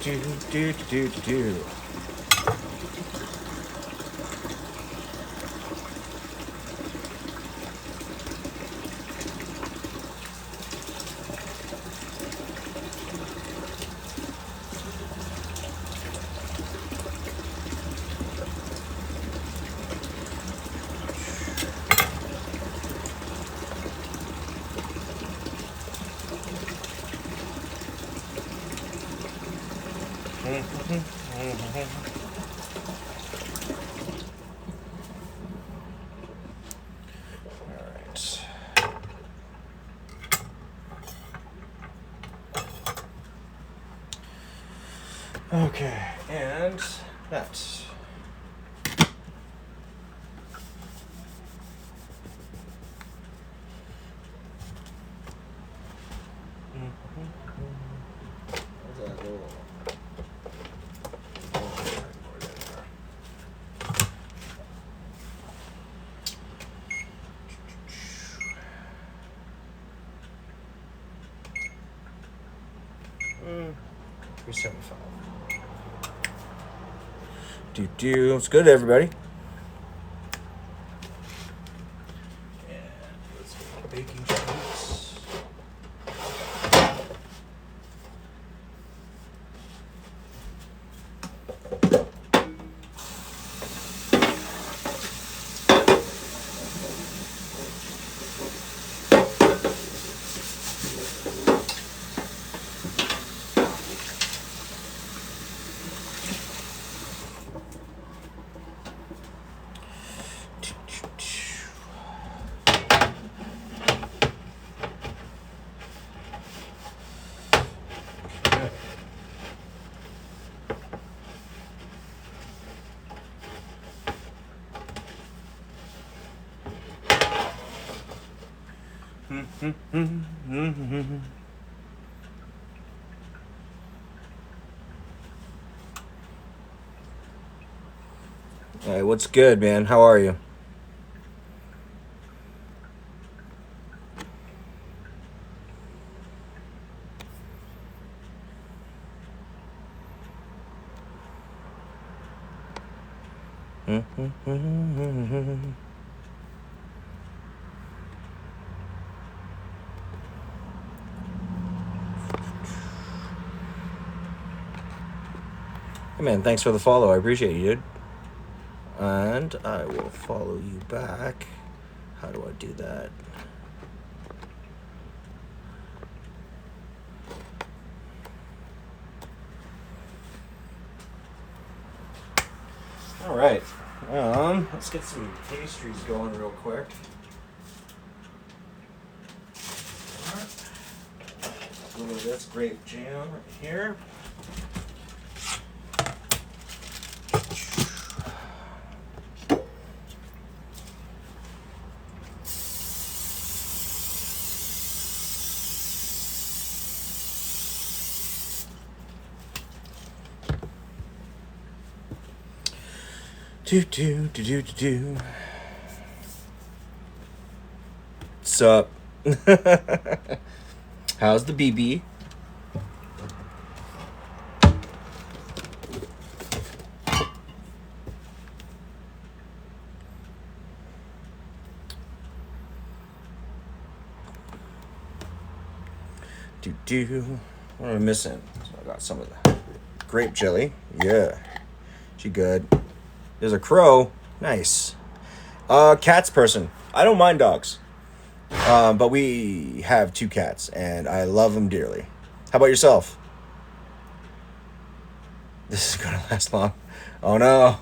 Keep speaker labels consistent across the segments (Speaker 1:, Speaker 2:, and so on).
Speaker 1: do. Okay, and that's $3.75. It's good, everybody. And let's get the baking sheets. Hey, what's good, man? How are you? Hey, man, thanks for the follow. I appreciate you, dude. And I will follow you back. How do I do that? All right. Let's get some pastries going real quick. A little of this grape jam right here. Do. What's up? How's the BB? What am I missing? So I got some of the grape jelly. Yeah, she good. There's a crow. Nice. Cats person. I don't mind dogs. But we have 2 cats, and I love them dearly. How about yourself? This is gonna last long. Oh no.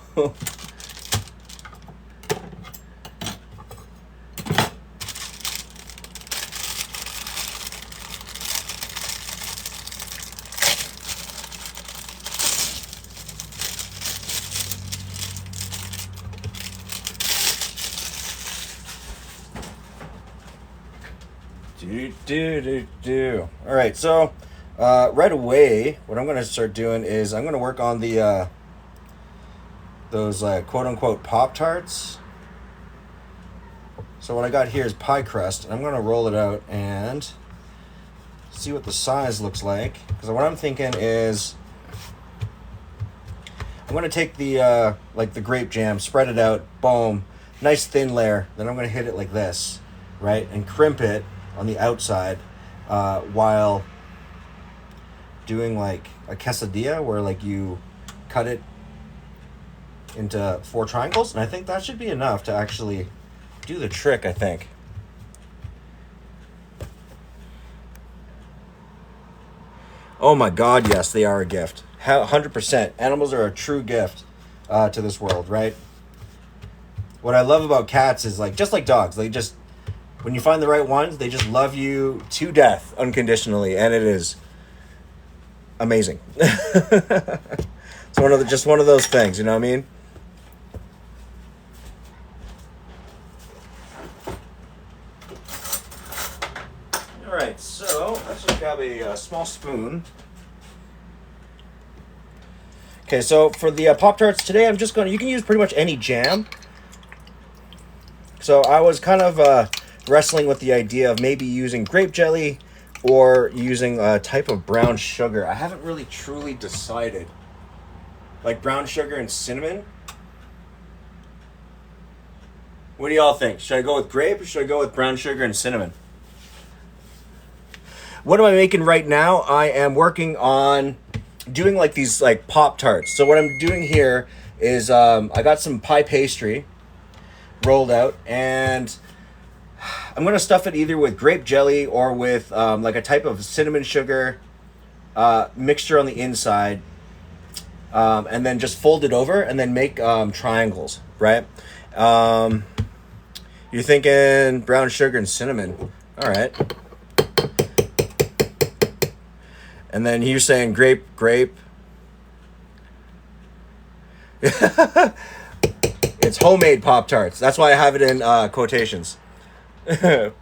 Speaker 1: All right, so right away, what I'm gonna start doing is I'm gonna work on the those quote unquote Pop+tarts. So what I got here is pie crust, and I'm gonna roll it out and see what the size looks like. Because what I'm thinking is I'm gonna take the like the grape jam, spread it out, boom, nice thin layer. Then I'm gonna hit it like this, right, and crimp it on the outside, while doing like a quesadilla, where like you cut it into 4 triangles, and I think that should be enough to actually do the trick, I think. Oh my God, yes, they are a gift. 100%. Animals are a true gift to this world, right? What I love about cats is, like, just like dogs, they just, when you find the right ones, they just love you to death unconditionally, and it is amazing. It's just one of those things, you know what I mean? All right, so let's just grab a small spoon. Okay, so for the Pop-Tarts today, I'm just you can use pretty much any jam. So I was kind of wrestling with the idea of maybe using grape jelly or using a type of brown sugar. I haven't really truly decided. Like brown sugar and cinnamon. What do y'all think? Should I go with grape or should I go with brown sugar and cinnamon? What am I making right now? I am working on doing like these like Pop-Tarts. So what I'm doing here is I got some pie pastry rolled out, and I'm gonna stuff it either with grape jelly or with like a type of cinnamon sugar mixture on the inside, and then just fold it over and then make triangles, right? You're thinking brown sugar and cinnamon. All right. And then you're saying grape. It's homemade Pop-Tarts. That's why I have it in quotations.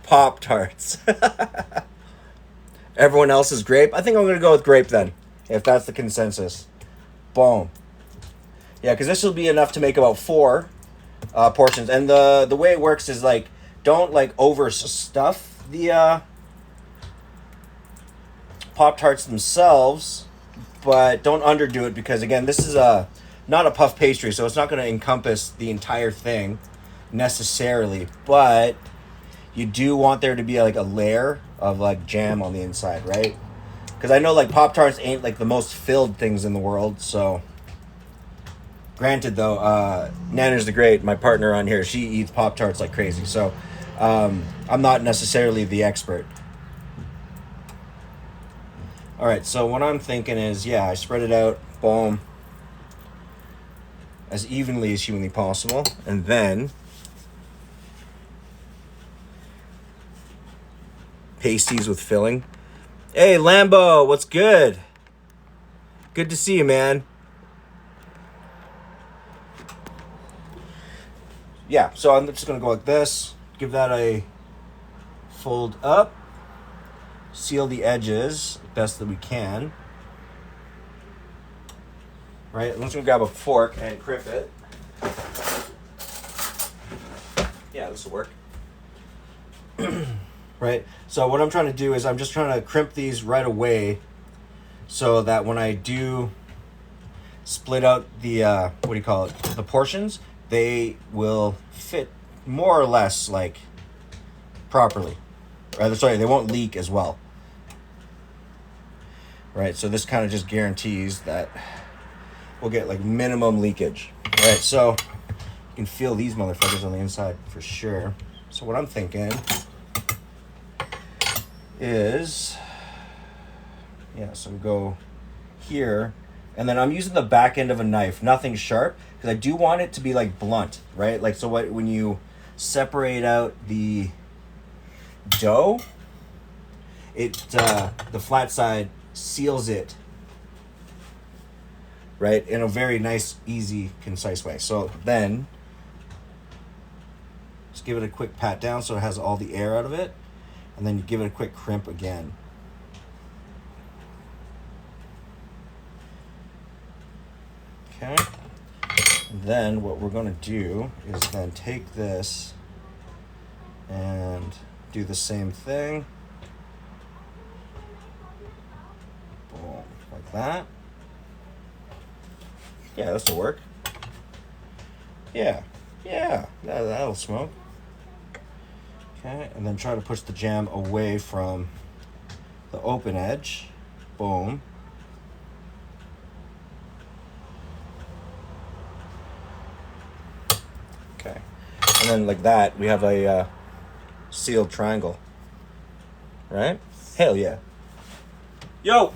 Speaker 1: Pop-Tarts. Everyone else is grape. I think I'm going to go with grape then, if that's the consensus. Boom. Yeah, because this will be enough to make about 4 portions. And the way it works is, like, don't, like, overstuff the Pop-Tarts themselves, but don't underdo it, because, again, this is not a puff pastry, so it's not going to encompass the entire thing necessarily, but you do want there to be like a layer of like jam on the inside, right? Because I know like Pop-Tarts ain't like the most filled things in the world. So granted though, Nana's the Great, my partner on here, she eats Pop-Tarts like crazy, so I'm not necessarily the expert. All right, so what I'm thinking is, yeah, I spread it out, boom, as evenly as humanly possible, and then pasties with filling. Hey, Lambo, what's good? Good to see you, man. Yeah, so I'm just going to go like this. Give that a fold up. Seal the edges best that we can. Right, I'm just going to grab a fork and crimp it. Yeah, this will work. Right, so what I'm trying to do is I'm just trying to crimp these right away so that when I do split out the, the portions, they will fit more or less, like, properly. Sorry, they won't leak as well. Right, so this kind of just guarantees that we'll get, like, minimum leakage. Right, so you can feel these motherfuckers on the inside for sure. So what I'm thinking is, yeah, so we go here, and then I'm using the back end of a knife, nothing sharp, because I do want it to be like blunt, right? Like, so when you separate out the dough, it the flat side seals it, right, in a very nice, easy, concise way. So then just give it a quick pat down so it has all the air out of it, and then you give it a quick crimp again. Okay. And then what we're going to do is then take this and do the same thing. Boom, like that. Yeah, this will work. Yeah. Yeah, that'll smoke. Okay, and then try to push the jam away from the open edge. Boom. Okay. And then like that, we have a sealed triangle. Right? Hell yeah. Yo!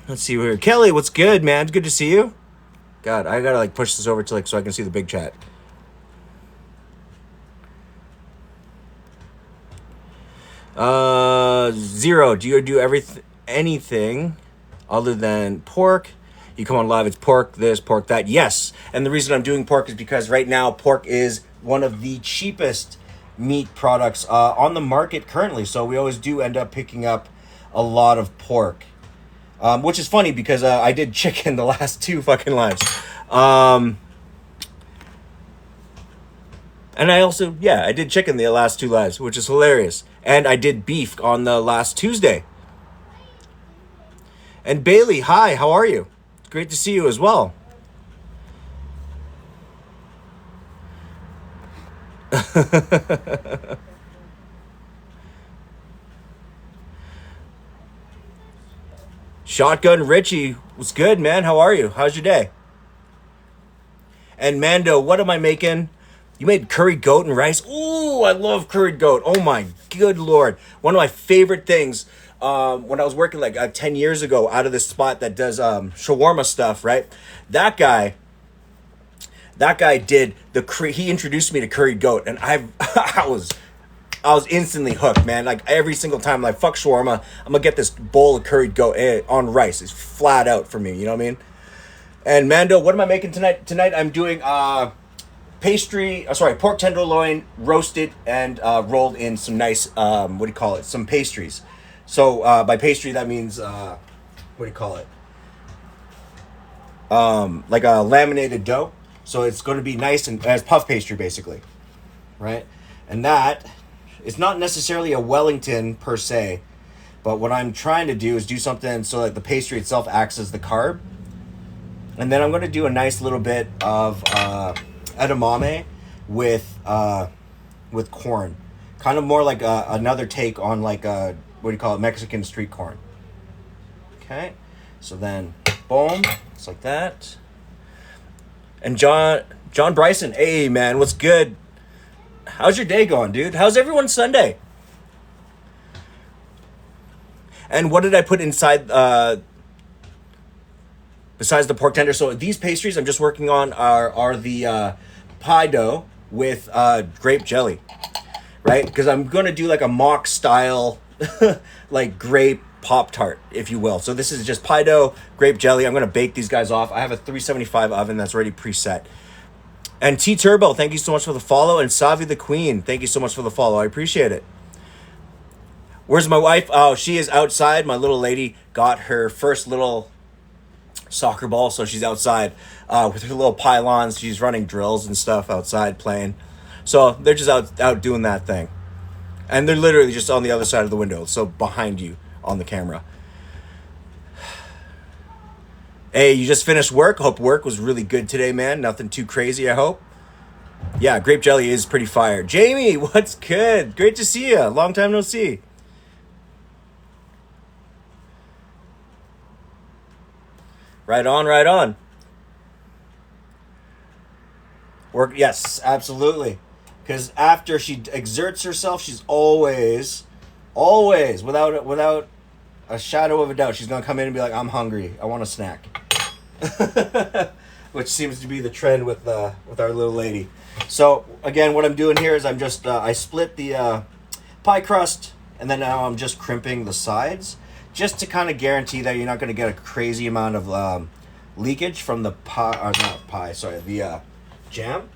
Speaker 1: Let's see here. Kelly, what's good, man? Good to see you. God, I gotta like push this over to like so I can see the big chat. Zero. Do you do anything other than pork? You come on live, it's pork this, pork that. Yes. And the reason I'm doing pork is because right now pork is one of the cheapest meat products on the market currently. So we always do end up picking up a lot of pork. Which is funny because I did chicken the last 2 fucking lives. And I also, I did chicken the last 2 lives, which is hilarious. And I did beef on the last Tuesday. And Bailey, hi, how are you? It's great to see you as well. Shotgun Richie, what's good, man? How are you? How's your day? And Mando, what am I making? You made curried goat and rice. Ooh, I love curried goat. Oh my good Lord. One of my favorite things when I was working like 10 years ago out of this spot that does shawarma stuff, right? That guy did he introduced me to curried goat, and I was instantly hooked, man. Like every single time, like fuck shawarma, I'm gonna get this bowl of curried goat on rice. It's flat out for me, you know what I mean? And Mando, what am I making tonight? Tonight I'm doing pork tenderloin roasted and rolled in some nice some pastries. So by pastry that means like a laminated dough. So it's going to be nice and as puff pastry basically, right? And that is not necessarily a Wellington per se, but what I'm trying to do is do something so that the pastry itself acts as the carb. And then I'm going to do a nice little bit of edamame with corn, kind of more like another take on like Mexican street corn. Okay, so then boom, just like that. And John Bryson, hey man, what's good? How's your day going, dude? How's everyone's Sunday? And what did I put inside besides the pork tender? So these pastries I'm just working on are the pie dough with grape jelly, right? Because I'm going to do like a mock style like grape pop-tart, if you will. So this is just pie dough, grape jelly. I'm going to bake these guys off. I have a 375 oven that's already preset. And T Turbo, thank you so much for the follow. And Savi the Queen, thank you so much for the follow. I appreciate it. Where's my wife? Oh, she is outside. My little lady got her first little soccer ball, so she's outside with her little pylons. She's running drills and stuff outside playing. So they're just out doing that thing. And they're literally just on the other side of the window, so behind you on the camera. Hey, you just finished work? Hope work was really good today, man. Nothing too crazy, I hope. Yeah, grape jelly is pretty fire. Jamie, what's good? Great to see you. Long time no see. Right on, right on. Work, yes, absolutely. Because after she exerts herself, she's always, without a shadow of a doubt, she's gonna come in and be like, "I'm hungry. I want a snack." Which seems to be the trend with our little lady. So again, what I'm doing here is I'm just I split the pie crust, and then now I'm just crimping the sides, just to kind of guarantee that you're not going to get a crazy amount of leakage from the the jam.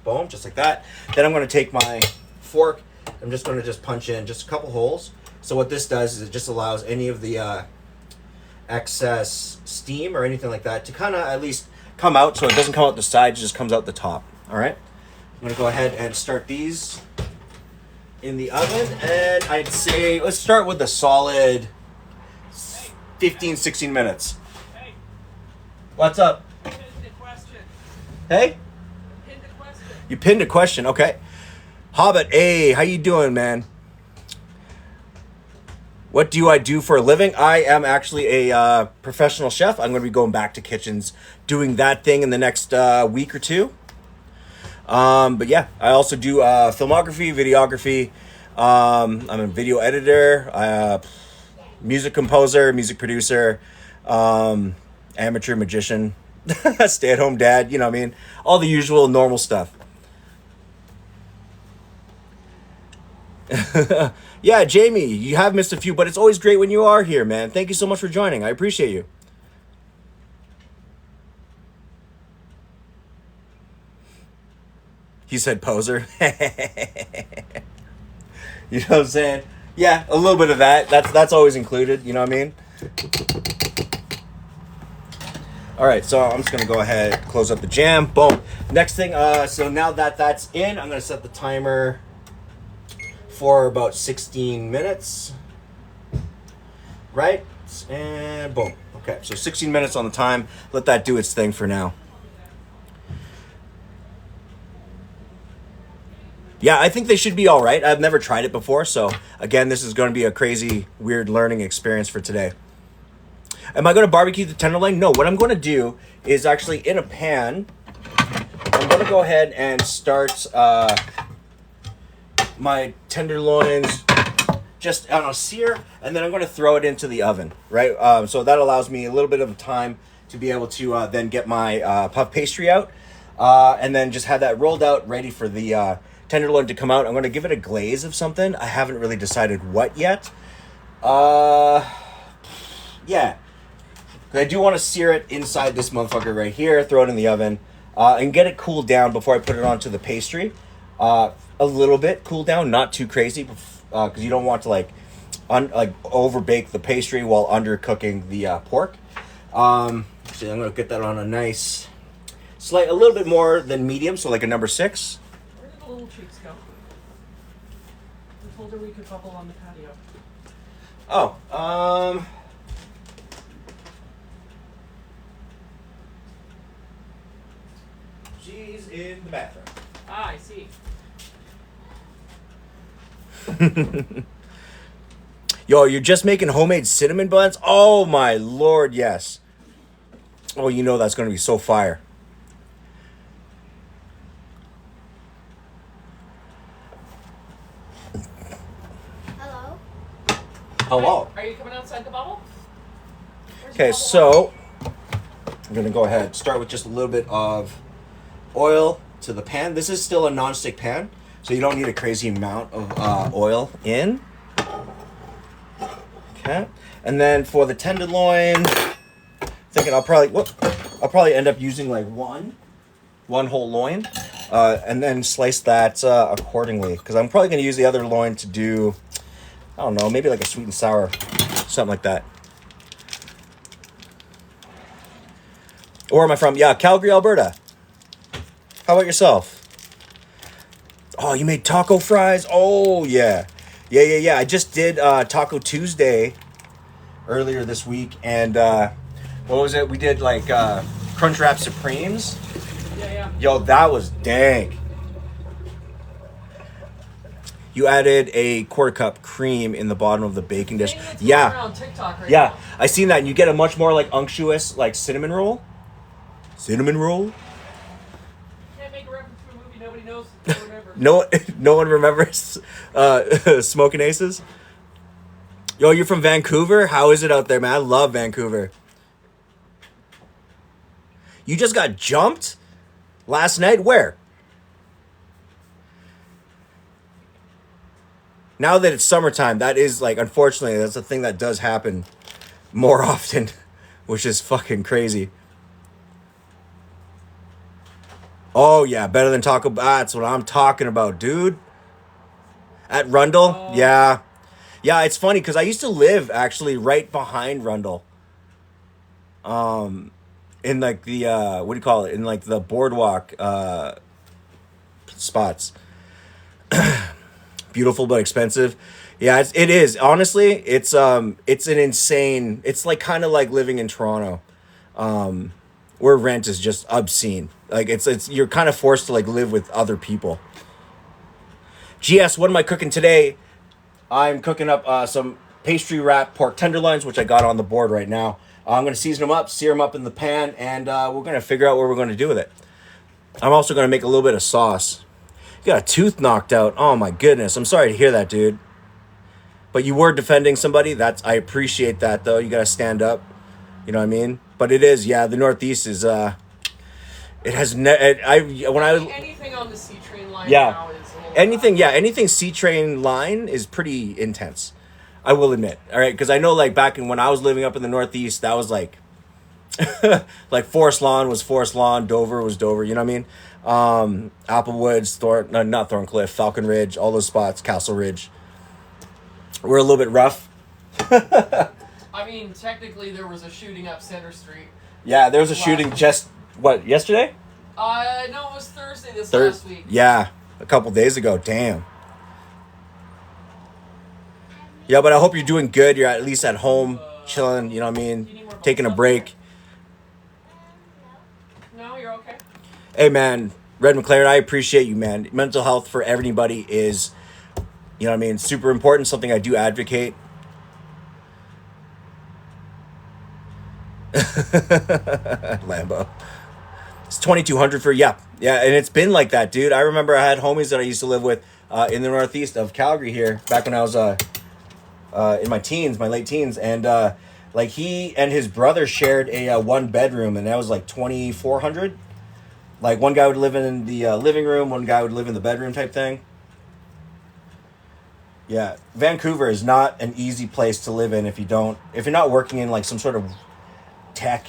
Speaker 1: Boom, just like that. Then I'm going to take my fork. I'm just going to punch in just a couple holes. So what this does is it just allows any of the excess steam or anything like that to kind of at least come out, so it doesn't come out the sides, it just comes out the top. All right, I'm going to go ahead and start these in the oven, and I'd say let's start with a solid 15, 16 minutes.
Speaker 2: Hey,
Speaker 1: What's up?
Speaker 2: pinned the question.
Speaker 1: Hey?
Speaker 2: Pinned the question.
Speaker 1: You pinned a question, okay. Hobbit, hey, how you doing, man? What do I do for a living? I am actually a professional chef. I'm going to be going back to kitchens, doing that thing in the next week or two. But yeah, I also do filmography, videography. I'm a video editor, music composer, music producer, amateur magician, stay-at-home dad. You know what I mean? All the usual normal stuff. Yeah, Jamie, you have missed a few, but it's always great when you are here, man. Thank you so much for joining. I appreciate you. He said poser. You know what I'm saying? Yeah, a little bit of that. That's always included, you know what I mean? All right, so I'm just going to go ahead, close up the jam. Boom. Next thing, so now that that's in, I'm going to set the timer for about 16 minutes. Right? And boom. Okay, so 16 minutes on the time. Let that do its thing for now. Yeah, I think they should be all right. I've never tried it before, so again, this is going to be a crazy, weird learning experience for today. Am I going to barbecue the tenderloin? No, what I'm going to do is actually in a pan, I'm going to go ahead and start my tenderloins just on a sear, and then I'm going to throw it into the oven, right? So that allows me a little bit of time to be able to then get my puff pastry out, and then just have that rolled out, ready for the tenderloin to come out. I'm going to give it a glaze of something. I haven't really decided what yet. Yeah. I do want to sear it inside this motherfucker right here, throw it in the oven, and get it cooled down before I put it onto the pastry. A little bit cool down, not too crazy, because you don't want to like over bake the pastry while undercooking the pork. So I'm gonna get that on a nice, a little bit more than medium, so like a number 6.
Speaker 2: Where did the little cheeks go? We told her we could bubble on the patio.
Speaker 1: Oh, she's in the bathroom.
Speaker 2: Ah, I see.
Speaker 1: Yo, you're just making homemade cinnamon buns? Oh my lord, yes. Oh, you know that's gonna be so fire.
Speaker 3: Hello.
Speaker 1: Hello.
Speaker 2: Are you coming outside the bubble? Where's
Speaker 1: Okay,
Speaker 2: the bubble?
Speaker 1: so I'm gonna go ahead, start with just a little bit of oil to the pan. This is still a non-stick pan, so you don't need a crazy amount of oil in. Okay, and then for the tenderloin, thinking I'll probably end up using like one whole loin, and then slice that accordingly, because I'm probably gonna use the other loin to do, I don't know, maybe like a sweet and sour, something like that. Where am I from? Yeah, Calgary, Alberta. How about yourself? Oh, you made taco fries? Oh, yeah. Yeah. I just did Taco Tuesday earlier this week, and what was it? We did like Crunchwrap Supremes.
Speaker 2: Yeah.
Speaker 1: Yo, that was dank. You added a quarter cup cream in the bottom of the baking dish.
Speaker 2: Thing that's
Speaker 1: Yeah.
Speaker 2: going around TikTok right
Speaker 1: Yeah,
Speaker 2: now.
Speaker 1: I seen that, and you get a much more like unctuous like cinnamon roll. Cinnamon roll?
Speaker 2: Can't make a reference to a movie nobody knows. Don't remember.
Speaker 1: No one remembers Smoking Aces. Yo, you're from Vancouver? How is it out there, man? I love Vancouver. You just got jumped last night? Where? Now that it's summertime, that is like, unfortunately, that's a thing that does happen more often, which is fucking crazy. Oh yeah, better than Taco Bell. That's what I'm talking about, dude. At Rundle,
Speaker 2: Oh.
Speaker 1: yeah. It's funny because I used to live actually right behind Rundle. In like the what do you call it? In like the boardwalk spots. beautiful but expensive. Yeah, it is. Honestly, it's an insane. It's like kind of like living in Toronto, where rent is just obscene. Like it's you're kind of forced to like live with other people. GS, what am I cooking today? I'm cooking up some pastry wrap pork tenderloins, which I got on the board right now. I'm going to season them up, sear them up in the pan, and we're going to figure out what we're going to do with it. I'm also going to make a little bit of sauce. You got a tooth knocked out. Oh my goodness. I'm sorry to hear that, dude. But you were defending somebody. I appreciate that, though. You got to stand up. You know what I mean? But it is, yeah, the Northeast is, it has,
Speaker 2: Anything on the C train line
Speaker 1: yeah.
Speaker 2: now is a little
Speaker 1: Anything C train line is pretty intense. I will admit. All right, because I know like back when I was living up in the Northeast, that was like like Forest Lawn was Forest Lawn, Dover was Dover. You know what I mean? Applewoods, not Thorncliffe, Falcon Ridge, all those spots, Castle Ridge. We're a little bit rough.
Speaker 2: I mean, technically there was a shooting up Center Street.
Speaker 1: Yeah, there was a shooting just yesterday?
Speaker 2: No, it was Thursday last week.
Speaker 1: Yeah, a couple days ago. Damn. Yeah, but I hope you're doing good. You're at least at home, chilling, you know what I mean? Taking a break.
Speaker 2: No, you're okay.
Speaker 1: Hey, man, Red McLaren, I appreciate you, man. Mental health for everybody is, you know what I mean, super important, something I do advocate. Lambo. It's 2,200 for, yeah, and it's been like that, dude. I remember I had homies that I used to live with in the Northeast of Calgary here, back when I was in my late teens, and like he and his brother shared a one bedroom, and that was like 2,400. Like one guy would live in the living room, one guy would live in the bedroom type thing. Yeah, Vancouver is not an easy place to live in if you're not working in like some sort of tech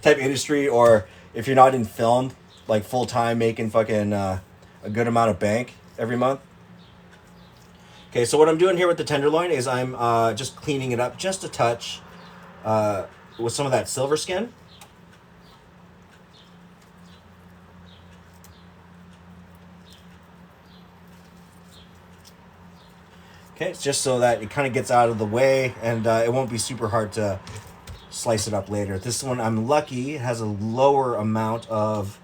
Speaker 1: type industry, or if you're not in film like full time making fucking a good amount of bank every month. Okay, so what I'm doing here with the tenderloin is I'm just cleaning it up just a touch with some of that silver skin. Okay, it's just so that it kind of gets out of the way, and it won't be super hard to slice it up later. This one, I'm lucky, has a lower amount of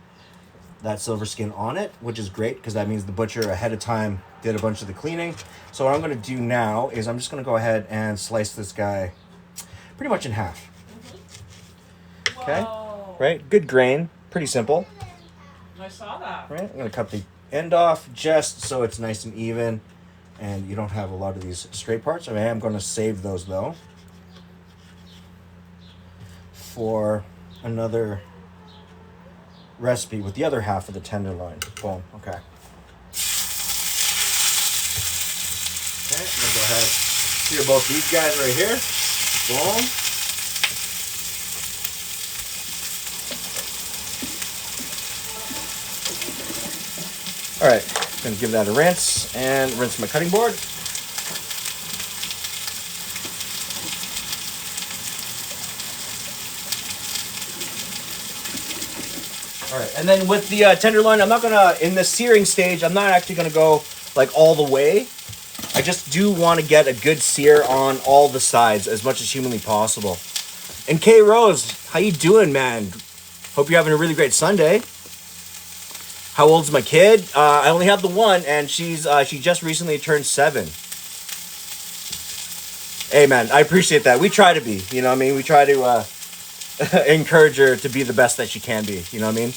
Speaker 1: that silver skin on it, which is great because that means the butcher ahead of time did a bunch of the cleaning. So what I'm going to do now is I'm just going to go ahead and slice this guy pretty much in half. Okay, right? Good grain, pretty simple.
Speaker 2: I saw that.
Speaker 1: Right, I'm going to cut the end off just so it's nice and even and you don't have a lot of these straight parts. I am going to save those though for another recipe with the other half of the tenderloin. Boom. Okay. Okay, I'm gonna go ahead, sear both these guys right here. Boom. All right, gonna give that a rinse and rinse my cutting board. All right, and then with the tenderloin, I'm not gonna, in the searing stage, I'm not actually gonna go like all the way. I just do want to get a good sear on all the sides as much as humanly possible. And K Rose, how you doing, man? Hope you're having a really great Sunday. How old's my kid? I only have the one, and she just recently turned 7. Hey, man, I appreciate that. We try to be, you know what I mean? We try to encourage her to be the best that she can be, you know what I mean?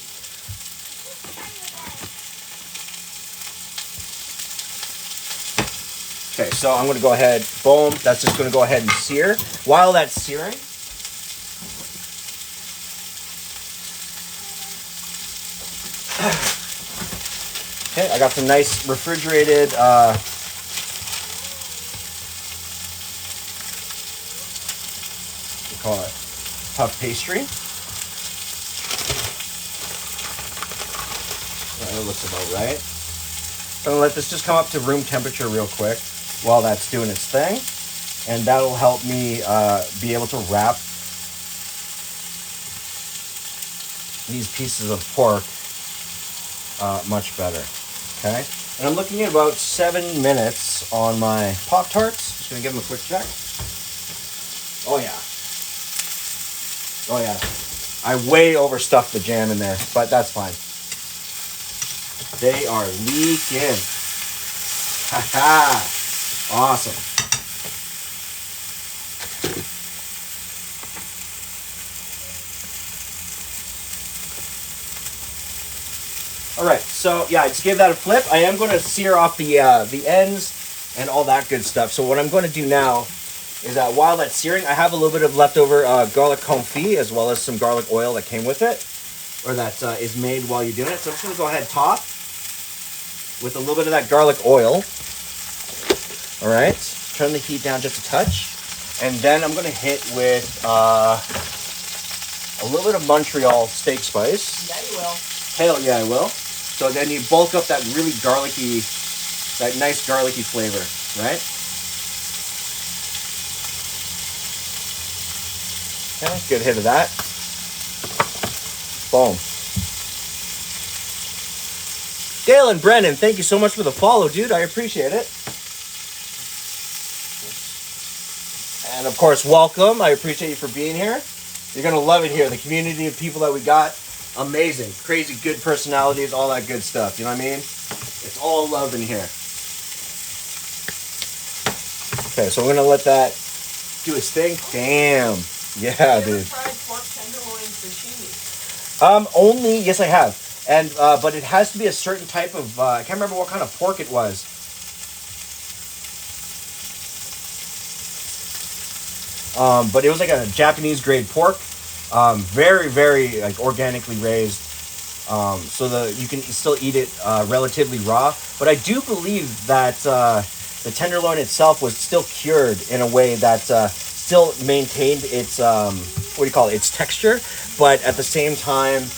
Speaker 1: Okay, so I'm going to go ahead, boom, that's just going to go ahead and sear. While that's searing, okay, I got some nice refrigerated we call it puff pastry. That looks about right. I'm gonna let this just come up to room temperature real quick while that's doing its thing, and that'll help me be able to wrap these pieces of pork much better. Okay, And I'm looking at about 7 minutes on my Pop-Tarts. Just gonna give them a quick check. Oh yeah. Oh yeah. I way overstuffed the jam in there, but that's fine. They are leaking. Haha. Awesome. All right, so yeah, I just gave that a flip. I am going to sear off the ends and all that good stuff. So what I'm going to do now is that while that's searing, I have a little bit of leftover garlic confit as well as some garlic oil that came with it, or that is made while you're doing it. So I'm just going to go ahead and top with a little bit of that garlic oil. All right, turn the heat down just a touch, and then I'm going to hit with a little bit of Montreal steak spice.
Speaker 2: Yeah, you will.
Speaker 1: Hell yeah, I will. So then you bulk up that really garlicky, that nice garlicky flavor, right? Okay, good hit of that. Boom. Dale and Brennan, thank you so much for the follow, dude. I appreciate it. And of course, welcome. I appreciate you for being here. You're going to love it here. The community of people that we got, amazing. Crazy, good personalities, all that good stuff. You know what I mean? It's all love in here. Okay, so we're going to let that do its thing. Damn. Yeah,
Speaker 2: Have you ever
Speaker 1: dude.
Speaker 2: tried pork tenderloin sashimi?
Speaker 1: Only, yes, I have. And, but it has to be a certain type of, I can't remember what kind of pork it was. But it was like a Japanese grade pork. Very, very like organically raised. So you can still eat it relatively raw. But I do believe that the tenderloin itself was still cured in a way that still maintained its what do you call it? Its texture, but at the same time,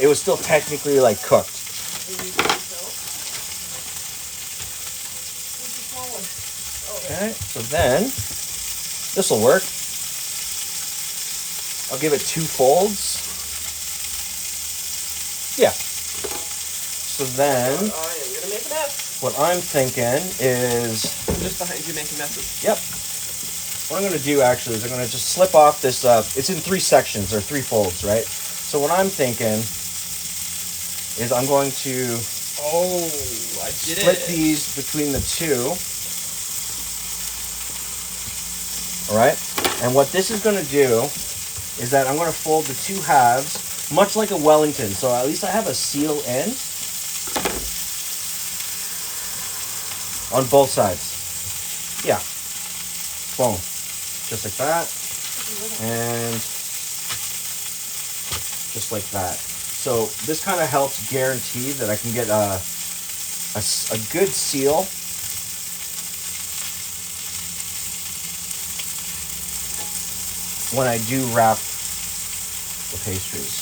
Speaker 1: it was still technically like cooked. Okay, so then this will work. I'll give it 2 folds. Yeah. So then,
Speaker 2: Oh, you're gonna make a mess.
Speaker 1: what I'm thinking is,
Speaker 2: I'm just behind you making messes.
Speaker 1: yep. What I'm gonna do actually is I'm gonna just slip off this. It's in 3 sections or 3 folds, right? So what I'm thinking is I'm going to split these between the 2. All right. And what this is gonna do is that I'm going to fold the 2 halves, much like a Wellington. So at least I have a seal end on both sides. Yeah. Boom. Just like that. And just like that. So this kind of helps guarantee that I can get a good seal when I do wrap the pastries.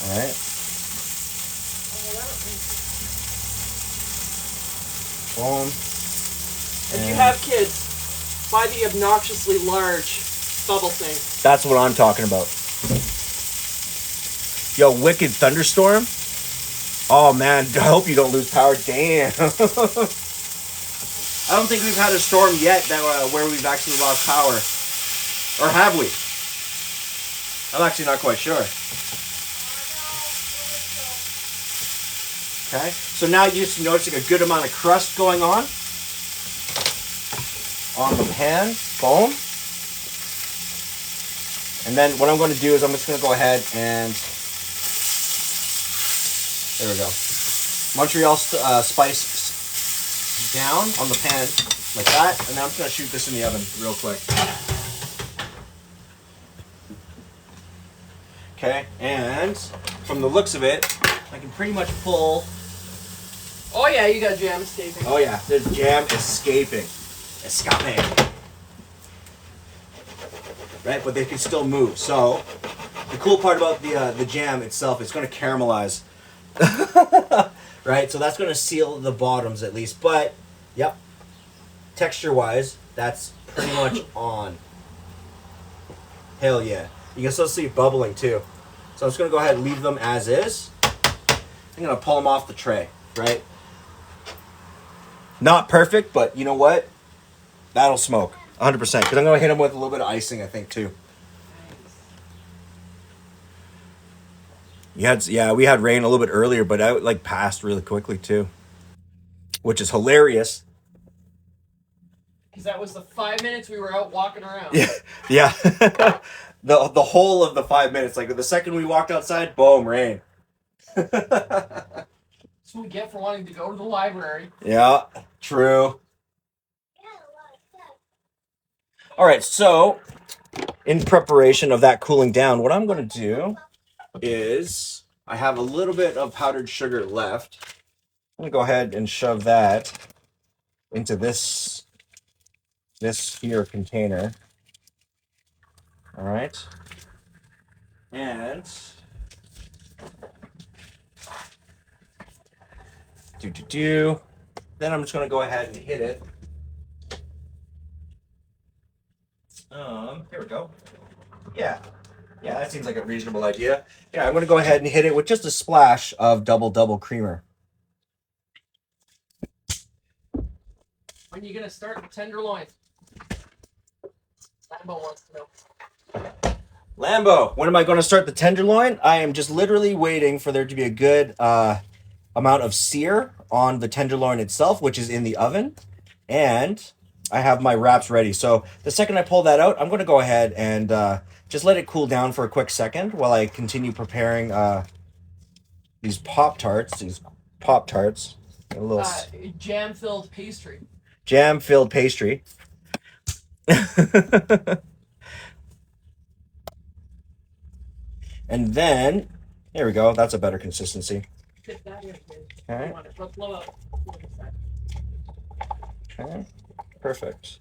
Speaker 1: All right. Boom.
Speaker 2: If you have kids, buy the obnoxiously large bubble thing.
Speaker 1: That's what I'm talking about. Yo, wicked thunderstorm. Oh man, I hope you don't lose power. Damn. I don't think we've had a storm yet that where we've actually lost power. Or have we? I'm actually not quite sure. Okay, so now you're just noticing a good amount of crust going on the pan. Boom. And then what I'm going to do is I'm just going to go ahead and, there we go, Montreal spice down on the pan like that. And now I'm just going to shoot this in the oven real quick. Okay, and from the looks of it, I can pretty much pull.
Speaker 2: Oh yeah, you got jam escaping.
Speaker 1: Oh yeah, there's jam escaping. Escaping. Right, but they can still move. So, the cool part about the jam itself, it's going to caramelize. Right, so that's going to seal the bottoms at least. But, yep, texture-wise, that's pretty much on. Hell yeah. You can still see it bubbling too. So I'm just going to go ahead and leave them as is. I'm going to pull them off the tray, right? Not perfect, but you know what? That'll smoke 100%. Because I'm gonna hit them with a little bit of icing, I think, too. We had rain a little bit earlier, but I like passed really quickly too, which is hilarious.
Speaker 2: Because that was the 5 minutes we were out walking around.
Speaker 1: Yeah, yeah. The whole of the 5 minutes, like the second we walked outside, boom, rain.
Speaker 2: That's what we get for wanting to go to the library.
Speaker 1: Yeah, true. All right, so in preparation of that cooling down, what I'm going to do is I have a little bit of powdered sugar left. I'm going to go ahead and shove that into this here container. All right. And then I'm just going to go ahead and hit it. Here we go. Yeah, that seems like a reasonable idea. Yeah, I'm going to go ahead and hit it with just a splash of double creamer.
Speaker 2: When are you going to start the tenderloin? Lambo wants to know.
Speaker 1: Lambo, when am I going to start the tenderloin? I am just literally waiting for there to be a good amount of sear on the tenderloin itself, which is in the oven. And I have my wraps ready. So the second I pull that out, I'm going to go ahead and just let it cool down for a quick second while I continue preparing these Pop-Tarts. A little
Speaker 2: jam-filled pastry.
Speaker 1: Jam-filled pastry. And then, here we go. That's a better consistency. Okay. Okay. Perfect.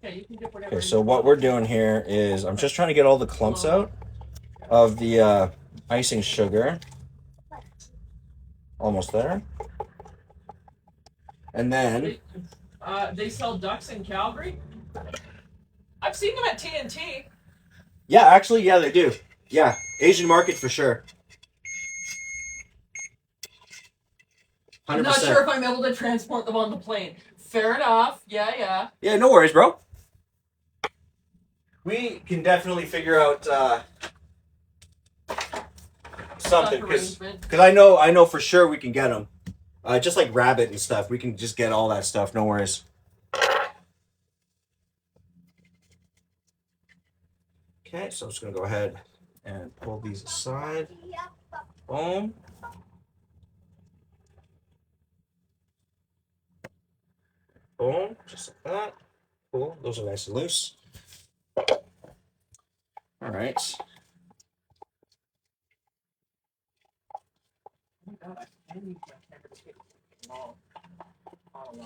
Speaker 1: Okay, so what we're doing here is I'm just trying to get all the clumps out of the icing sugar. Almost there. And then...
Speaker 2: they sell ducks in Calgary? I've seen them at TNT.
Speaker 1: Yeah, actually, yeah, they do. Yeah, Asian market for sure. 100%.
Speaker 2: I'm not sure if I'm able to transport them on the plane. Fair enough. Yeah.
Speaker 1: Yeah, no worries, bro. We can definitely figure out something because I know for sure we can get them. Just like rabbit and stuff, we can just get all that stuff. No worries. Okay, so I'm just gonna go ahead and pull these aside. Boom. Boom, just like that. Cool, those are nice and loose. All right.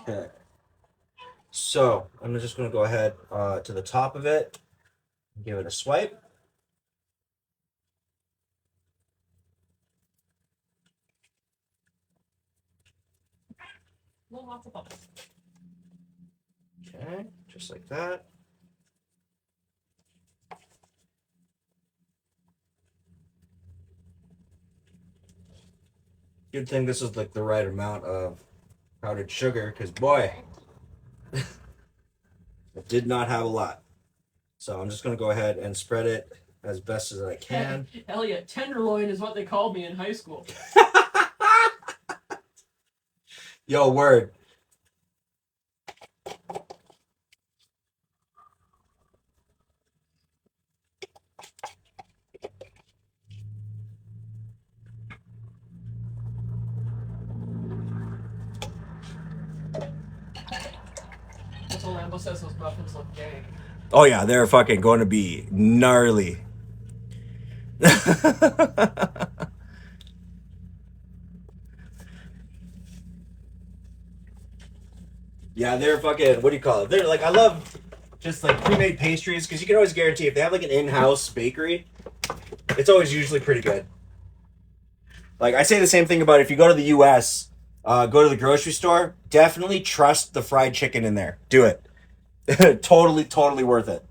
Speaker 1: Okay. So I'm just going to go ahead to the top of it, give it a swipe. Okay, just like that. Good thing this is like the right amount of powdered sugar, because boy, I did not have a lot. So I'm just going to go ahead and spread it as best as I can.
Speaker 2: Elliot, tenderloin is what they called me in high school.
Speaker 1: Yo, word.
Speaker 2: So Lambo says those muffins look gay.
Speaker 1: Oh yeah, they're fucking going to be gnarly. Yeah, they're fucking, what do you call it? They're like, I love just like pre-made pastries because you can always guarantee if they have like an in-house bakery, it's always usually pretty good. Like I say the same thing about if you go to the US, go to the grocery store, definitely trust the fried chicken in there. Do it. Totally worth it.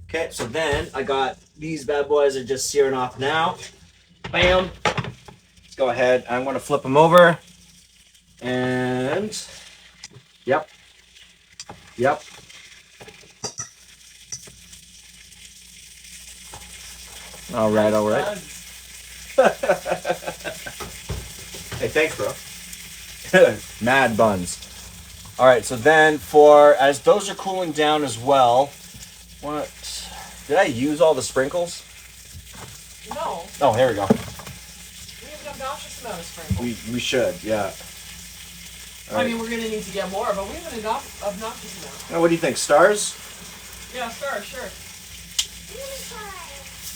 Speaker 1: Okay, so then I got these bad boys are just searing off now. Bam. Let's go ahead. I'm going to flip them over. And yep. Yep. All right, all right. Hey, thanks, bro. Mad buns. All right, so then as those are cooling down as well, did I use all the sprinkles?
Speaker 2: No.
Speaker 1: Oh, here we go.
Speaker 2: We have an obnoxious amount of sprinkles.
Speaker 1: We should, yeah.
Speaker 2: I mean, we're going to need to get more, but we have an obnoxious amount.
Speaker 1: Now, what do you think, stars?
Speaker 2: Yeah, stars, sure.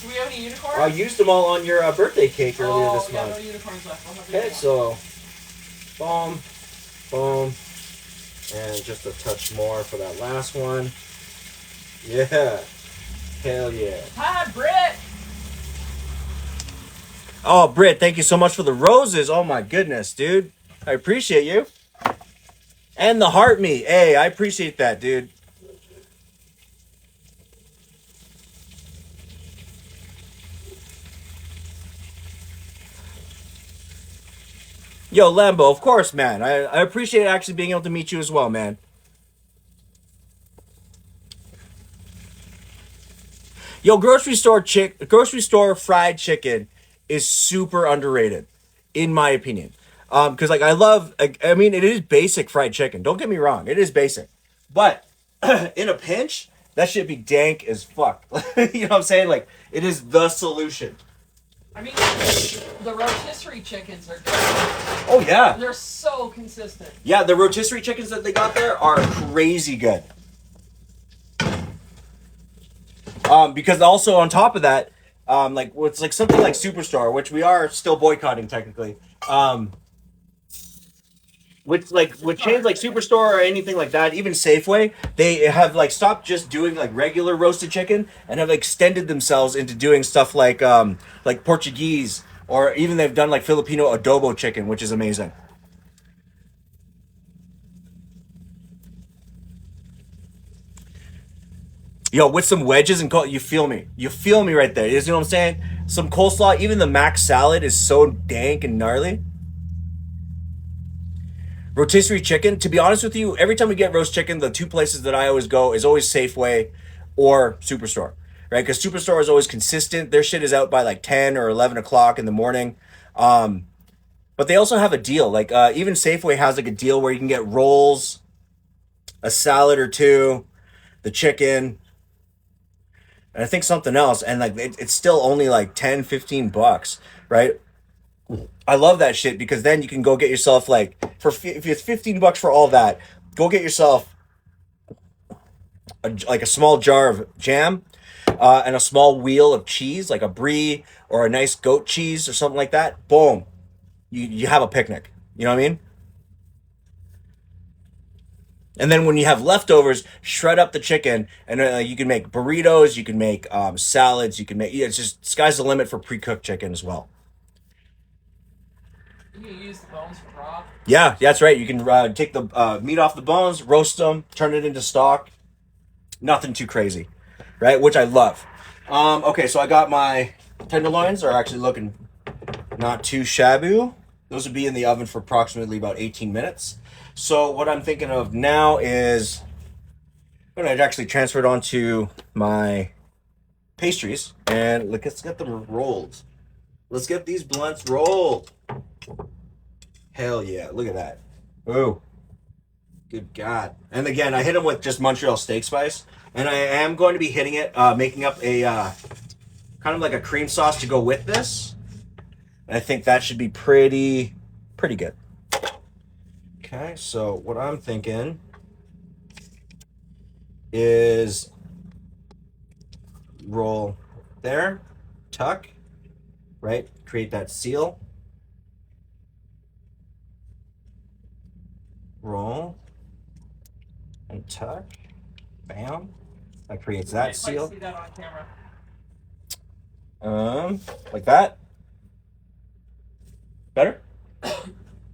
Speaker 2: Do we have any unicorns?
Speaker 1: I used them all on your birthday cake earlier this month.
Speaker 2: No unicorns left. I'll have
Speaker 1: Okay, so boom, boom, and just a touch more for that last one. Yeah, hell yeah.
Speaker 2: Hi, Britt.
Speaker 1: Oh, Britt, thank you so much for the roses. Oh my goodness, dude. I appreciate you. And the heart meat. Hey, I appreciate that, dude. Yo, Lambo, of course, man. I appreciate actually being able to meet you as well, man. Yo, grocery store fried chicken is super underrated, in my opinion. Because like I mean, it is basic fried chicken. Don't get me wrong, it is basic, but in a pinch, that should be dank as fuck. You know what I'm saying? Like, it is the solution.
Speaker 2: I mean, the rotisserie chickens are good.
Speaker 1: Oh yeah,
Speaker 2: They're so consistent.
Speaker 1: yeah. The rotisserie chickens that they got there are crazy good. Because also on top of that, like it's like something like Superstore, which we are still boycotting technically. With chains like Superstore or anything like that, even Safeway, they have like stopped just doing like regular roasted chicken and have extended themselves into doing stuff like Portuguese, or even they've done like Filipino adobo chicken, which is amazing. Yo, with some wedges and you feel me. You feel me right there. You know what I'm saying? Some coleslaw, even the mac salad is so dank and gnarly. Rotisserie chicken, to be honest with you, every time we get roast chicken, the two places that I always go is always Safeway or Superstore, right? Because Superstore is always consistent. Their shit is out by like 10 or 11 o'clock in the morning. But they also have a deal. Like even Safeway has like a deal where you can get rolls, a salad or two, the chicken, and I think something else. And like it's still only like 10, $15, right? I love that shit because then you can go get yourself like if it's $15 for all that, go get yourself like a small jar of jam, and a small wheel of cheese, like a brie or a nice goat cheese or something like that. Boom, you have a picnic. You know what I mean? And then when you have leftovers, shred up the chicken, and you can make burritos, you can make salads, you can make. Yeah, it's just sky's the limit for pre-cooked chicken as well.
Speaker 2: You can use the bones for broth.
Speaker 1: Yeah, that's right. You can take the meat off the bones, roast them, turn it into stock. Nothing too crazy, right? Which I love. Okay, so I got my tenderloins are actually looking not too shabby. Those would be in the oven for approximately about 18 minutes. So what I'm thinking of now is I'm going to actually transfer it onto my pastries, and let's get them rolled. Let's get these blunts rolled. Hell yeah, look at that. Ooh. Good God. And again, I hit them with just Montreal steak spice, and I am going to be hitting it, making up a kind of like a cream sauce to go with this. And I think that should be pretty good. Okay, so what I'm thinking is roll there, tuck, right? Create that seal. Roll and tuck. Bam. That creates that seal.
Speaker 2: See that on camera.
Speaker 1: Like that. Better?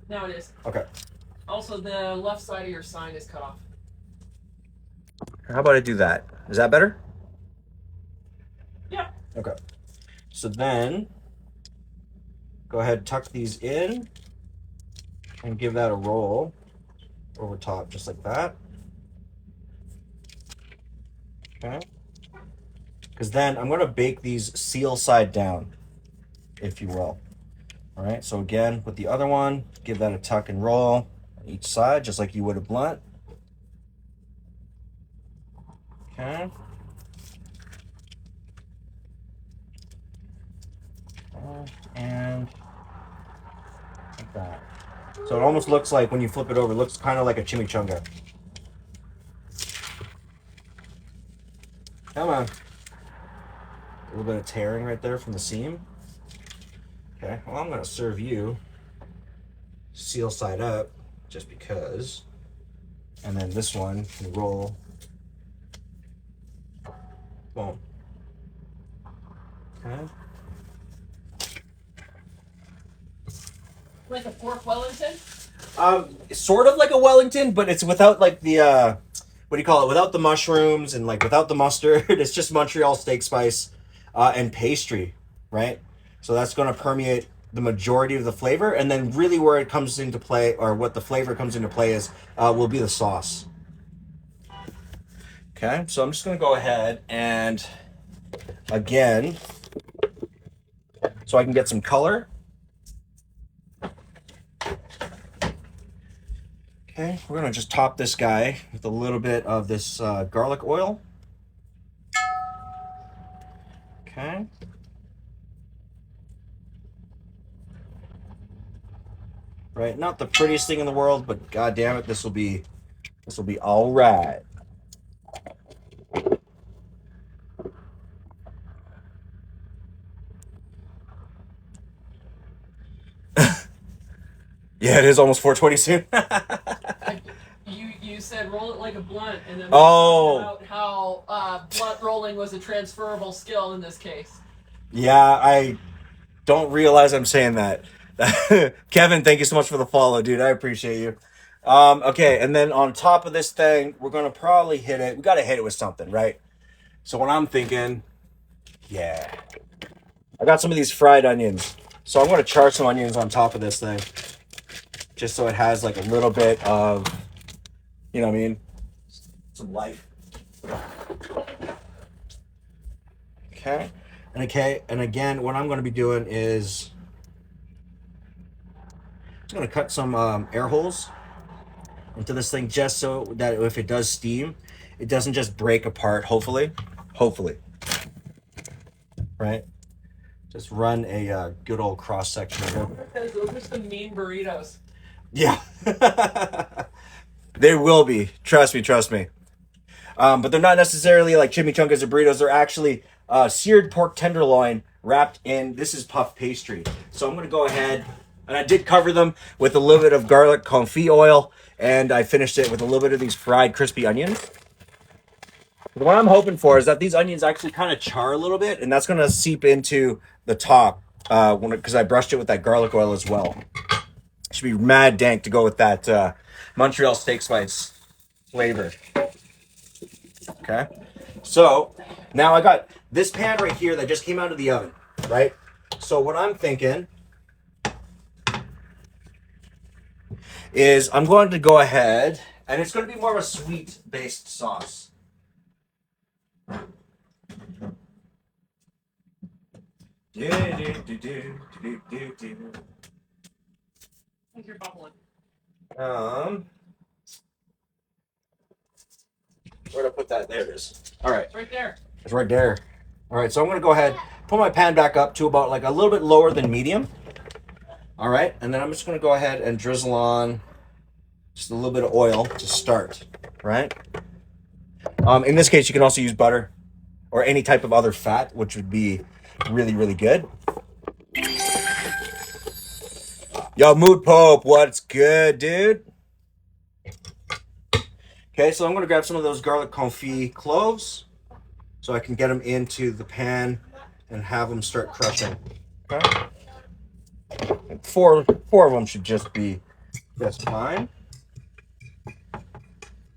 Speaker 2: Now it is.
Speaker 1: Okay.
Speaker 2: Also, the left side of your sign is cut off.
Speaker 1: How about I do that? Is that better?
Speaker 2: Yeah.
Speaker 1: Okay. So then go ahead, tuck these in and give that a roll over top, just like that. Okay. Because then I'm going to bake these seal side down, if you will. All right, so again, with the other one, give that a tuck and roll on each side, just like you would a blunt. Okay. And like that. So it almost looks like, when you flip it over, it looks kind of like a chimichanga. Come on. A little bit of tearing right there from the seam. Okay, well, I'm going to serve you seal side up, just because. And then this one can roll. Boom. Okay.
Speaker 2: Like a pork Wellington?
Speaker 1: Sort of like a Wellington, but it's without like the what do you call it? Without the mushrooms and like without the mustard. It's just Montreal steak spice and pastry, right? So that's going to permeate the majority of the flavor, and then really where it comes into play, or what the flavor comes into play, is will be the sauce. Okay, so I'm just going to go ahead and again, so I can get some color. Okay, we're gonna just top this guy with a little bit of this garlic oil. Okay. Right, not the prettiest thing in the world, but god damn it, this will be all right. Yeah, it is almost 4:20 soon.
Speaker 2: You said roll it like a blunt, and then
Speaker 1: Oh,
Speaker 2: about how blunt rolling was a transferable skill in this case.
Speaker 1: yeah, I don't realize I'm saying that. Kevin, thank you so much for the follow, dude. I appreciate you. Okay, and then on top of this thing, we're gonna probably hit it. We gotta hit it with something, right? So what I'm thinking, yeah, I got some of these fried onions, so I'm gonna char some onions on top of this thing, just so it has like a little bit of, you know what I mean, some life. Okay, and again, what I'm going to be doing is I'm going to cut some air holes into this thing, just so that if it does steam, it doesn't just break apart. Hopefully, right? Just run a good old cross section of it.
Speaker 2: Because those are some mean burritos.
Speaker 1: Yeah, they will be. Trust me. But they're not necessarily like chimichangas or burritos. They're actually seared pork tenderloin wrapped in, this is puff pastry. So I'm going to go ahead, and I did cover them with a little bit of garlic confit oil, and I finished it with a little bit of these fried crispy onions. But what I'm hoping for is that these onions actually kind of char a little bit, and that's going to seep into the top because I brushed it with that garlic oil as well. Should be mad dank to go with that Montreal steak spice flavor. Okay, so now I got this pan right here that just came out of the oven, right? So what I'm thinking is I'm going to go ahead, and it's going to be more of a sweet-based sauce.
Speaker 2: I think you're bubbling.
Speaker 1: Where'd I put that? There it is. All right.
Speaker 2: It's right there.
Speaker 1: It's right there. All right, so I'm gonna go ahead, put my pan back up to about like a little bit lower than medium. All right, and then I'm just gonna go ahead and drizzle on just a little bit of oil to start, right? In this case, you can also use butter or any type of other fat, which would be really, really good. Yo, Mood Pope, what's good, dude? Okay, so I'm gonna grab some of those garlic confit cloves so I can get them into the pan and have them start crushing. Okay. Four of them should just be just fine.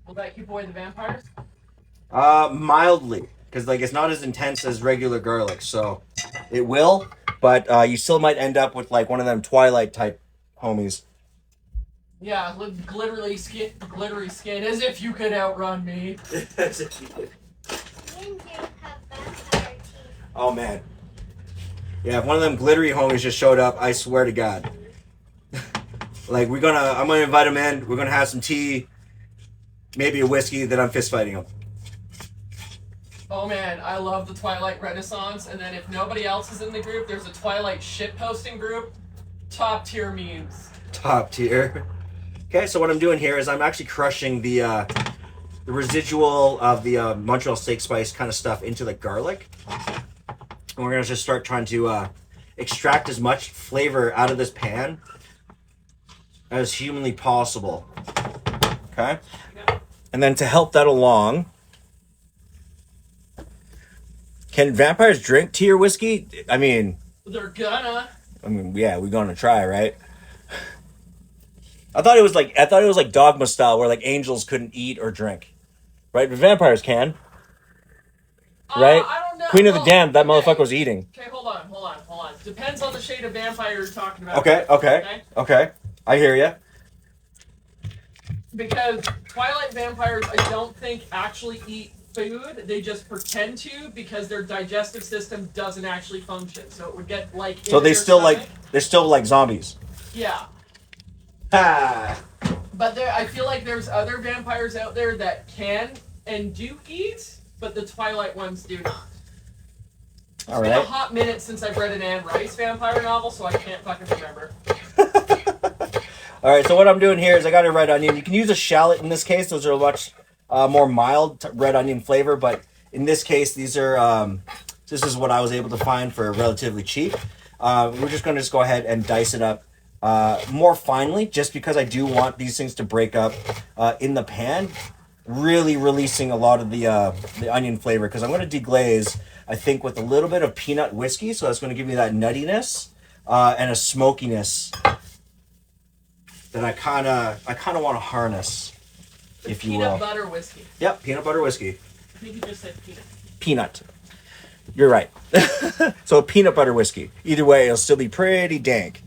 Speaker 2: Will that keep away the vampires?
Speaker 1: Mildly, because like it's not as intense as regular garlic, so it will. but you still might end up with like one of them Twilight type homies.
Speaker 2: Yeah, with glittery skin, as if you could outrun me.
Speaker 1: Oh man. Yeah, if one of them glittery homies just showed up, I swear to God. Like I'm gonna invite him in. We're gonna have some tea, maybe a whiskey. Then I'm fist fighting him.
Speaker 2: Oh man, I love the Twilight Renaissance. And then if nobody else is in the group, there's a Twilight shitposting group. Top tier memes.
Speaker 1: Top tier. Okay, so what I'm doing here is I'm actually crushing the residual of the Montreal steak spice kind of stuff into the garlic. And we're gonna just start trying to extract as much flavor out of this pan as humanly possible. Okay? And then to help that along, can vampires drink tea or whiskey? I mean,
Speaker 2: They're
Speaker 1: yeah, we're gonna try, right? I thought it was like Dogma style where like angels couldn't eat or drink. Right? But vampires can. Right?
Speaker 2: I don't know.
Speaker 1: Queen of the Damned, that motherfucker was eating.
Speaker 2: Okay, hold on. Depends on the shade of vampire you're talking about.
Speaker 1: Okay. I hear you.
Speaker 2: Because Twilight vampires, I don't think actually eat food. They just pretend to because their digestive system doesn't actually function. So it would get like.
Speaker 1: So they're still like zombies.
Speaker 2: Yeah.
Speaker 1: Ah.
Speaker 2: But I feel like there's other vampires out there that can and do eat, but the Twilight ones do not. It's been a hot minute since I've read an Anne Rice vampire novel, so I can't fucking remember.
Speaker 1: All right, so what I'm doing here is I got a red onion. You can use a shallot in this case. Those are much more mild red onion flavor, but in this case, these are this is what I was able to find for relatively cheap. We're just going to go ahead and dice it up more finely, just because I do want these things to break up in the pan, really releasing a lot of the onion flavor, because I'm going to deglaze, I think, with a little bit of peanut whiskey, so that's going to give me that nuttiness and a smokiness that I kind of want to harness, if you will.
Speaker 2: Peanut butter whiskey.
Speaker 1: Yep, peanut butter whiskey.
Speaker 2: I think you just said peanut.
Speaker 1: Peanut. You're right. So peanut butter whiskey. Either way, it'll still be pretty dank.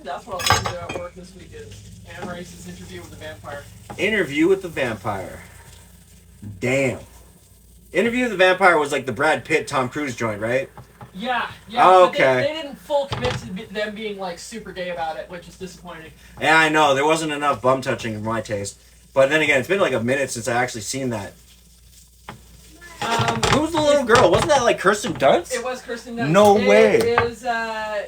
Speaker 2: That's what I'll do at work this week is Anne Rice's interview with the vampire.
Speaker 1: Interview with the Vampire. Damn. Interview with the Vampire was like the Brad Pitt, Tom Cruise joint, right?
Speaker 2: Yeah.
Speaker 1: Oh,
Speaker 2: but
Speaker 1: okay.
Speaker 2: They didn't full commit to them being like super gay about it, which is disappointing.
Speaker 1: Yeah, I know. There wasn't enough bum touching for my taste. But then again, it's been like a minute since I actually seen that. Who was the little girl? Wasn't that like Kirsten Dunst?
Speaker 2: It was Kirsten Dunst.
Speaker 1: No way.
Speaker 2: It is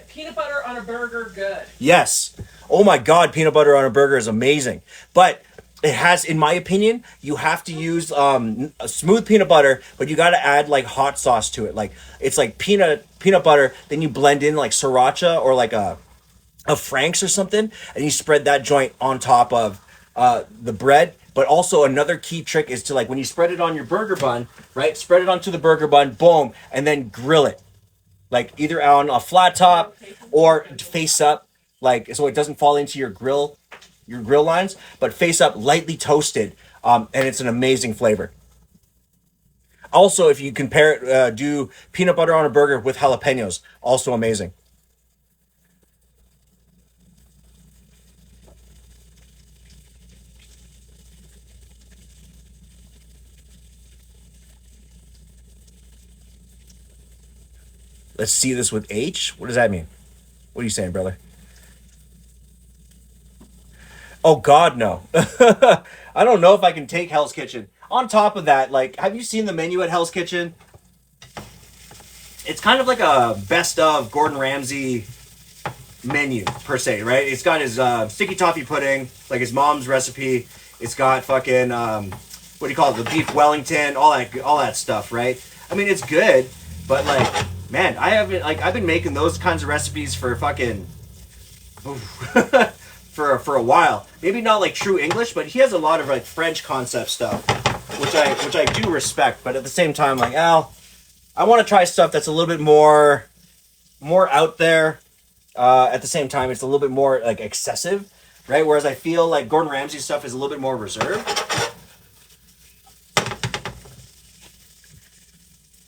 Speaker 2: peanut butter on a burger good.
Speaker 1: Yes. Oh my God, peanut butter on a burger is amazing. But it has, in my opinion, you have to use a smooth peanut butter, but you got to add like hot sauce to it. Like it's like peanut butter, then you blend in like sriracha or like a Frank's or something, and you spread that joint on top of the bread. But also another key trick is to, like, when you spread it on your burger bun, right? Spread it onto the burger bun, boom, and then grill it. Like either on a flat top or face up, like so it doesn't fall into your grill lines, but face up, lightly toasted, and it's an amazing flavor. Also, if you compare it, do peanut butter on a burger with jalapenos, also amazing. Let's see this with H. What does that mean? What are you saying, brother? Oh God, no. I don't know if I can take Hell's Kitchen. On top of that, like, have you seen the menu at Hell's Kitchen? It's kind of like a best of Gordon Ramsay menu, per se, right? It's got his sticky toffee pudding, like his mom's recipe. It's got fucking, what do you call it? The beef Wellington, all that stuff, right? I mean, it's good, but like, man, I've been making those kinds of recipes for fucking for a while. Maybe not like true English, but he has a lot of like French concept stuff, which I do respect. But at the same time, like, Al, I want to try stuff that's a little bit more out there. At the same time, it's a little bit more like excessive. right? Whereas I feel like Gordon Ramsay's stuff is a little bit more reserved.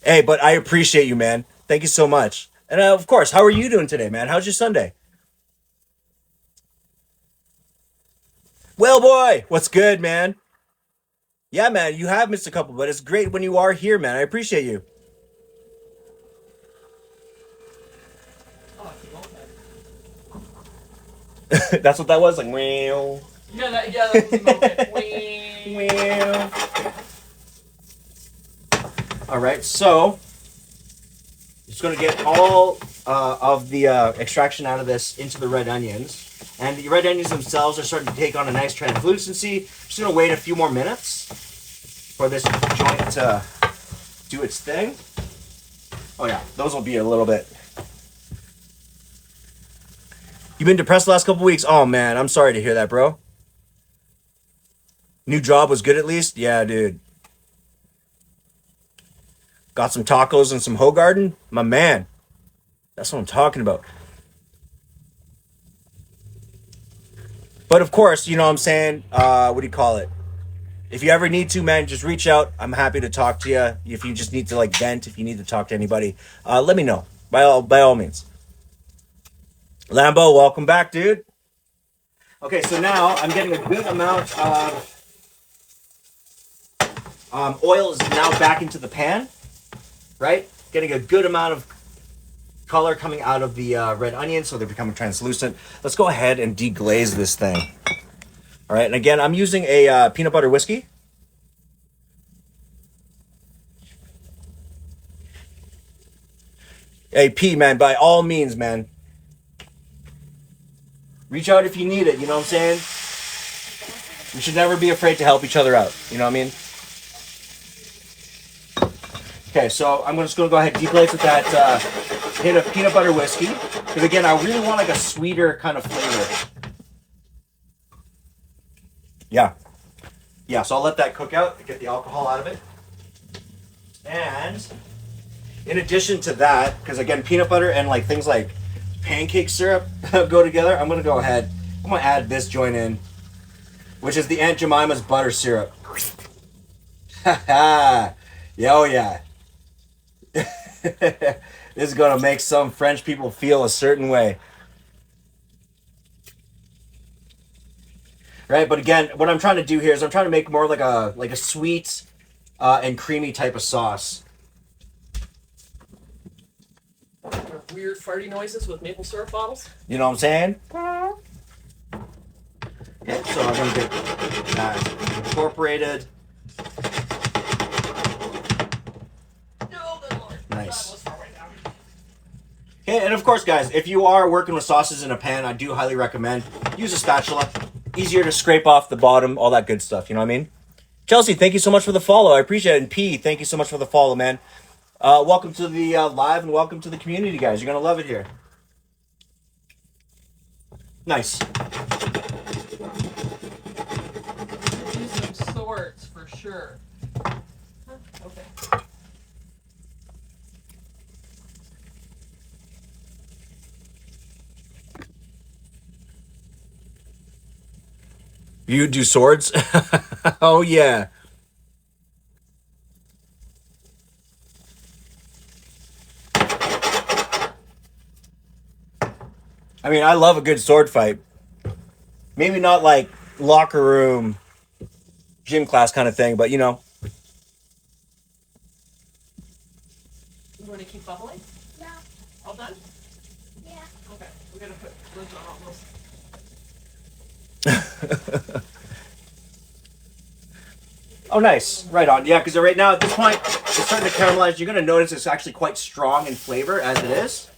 Speaker 1: Hey, but I appreciate you, man. Thank you so much. And of course, how are you doing today, man? How's your Sunday? Well, boy, what's good, man? Yeah, man, you have missed a couple, but it's great when you are here, man. I appreciate you.
Speaker 2: Oh, I love that.
Speaker 1: That's what that was, like, wow.
Speaker 2: Yeah, that was a moment.
Speaker 1: Wow. All right, so just gonna get all of the extraction out of this into the red onions. And the red onions themselves are starting to take on a nice translucency. Just gonna wait a few more minutes for this joint to do its thing. Oh yeah, those will be a little bit. You've been depressed the last couple weeks? Oh man, I'm sorry to hear that, bro. New job was good at least? Yeah, dude. Got some tacos and some Hogarden? My man. That's what I'm talking about. But of course, you know what I'm saying? What do you call it? If you ever need to, man, just reach out. I'm happy to talk to you. If you just need to like vent, if you need to talk to anybody, let me know. By all means. Lambo, welcome back, dude. Okay, so now I'm getting a good amount of oil is now back into the pan, right? Getting a good amount of color coming out of the red onions, so they're becoming translucent. Let's go ahead and deglaze this thing. All right, and again, I'm using a peanut butter whiskey. Hey, P, man, by all means, man. Reach out if you need it, you know what I'm saying? We should never be afraid to help each other out, you know what I mean? Okay, so I'm just going to go ahead and deglaze with that hit of peanut butter whiskey. Because again, I really want like a sweeter kind of flavor. Yeah. Yeah, so I'll let that cook out, get the alcohol out of it. And in addition to that, because again, peanut butter and like things like pancake syrup go together, I'm going to go ahead, I'm going to add this joint in, which is the Aunt Jemima's butter syrup. Haha. Yeah, oh yeah. This is going to make some French people feel a certain way. Right, but again, what I'm trying to do here is I'm trying to make more like a sweet and creamy type of sauce.
Speaker 2: Weird farty noises with maple syrup bottles.
Speaker 1: You know what I'm saying? Yeah, so I'm going to get that incorporated. Nice. Okay, and of course, guys, if you are working with sauces in a pan, I do highly recommend use a spatula. Easier to scrape off the bottom, all that good stuff. You know what I mean? Chelsea, thank you so much for the follow. I appreciate it. And P, thank you so much for the follow, man. Welcome to the live and welcome to the community, guys. You're going to love it here. Nice.
Speaker 2: Do some swords for sure. Huh? Okay.
Speaker 1: You do swords? Oh, yeah. I mean, I love a good sword fight. Maybe not like locker room, gym class kind of thing, but you know.
Speaker 2: You want to keep bubbling?
Speaker 3: Yeah.
Speaker 2: All done?
Speaker 3: Yeah.
Speaker 2: Okay. We're going to put lids on almost.
Speaker 1: Oh, nice. Right on. Yeah, because right now at this point, it's starting to caramelize. You're going to notice it's actually quite strong in flavor as it is.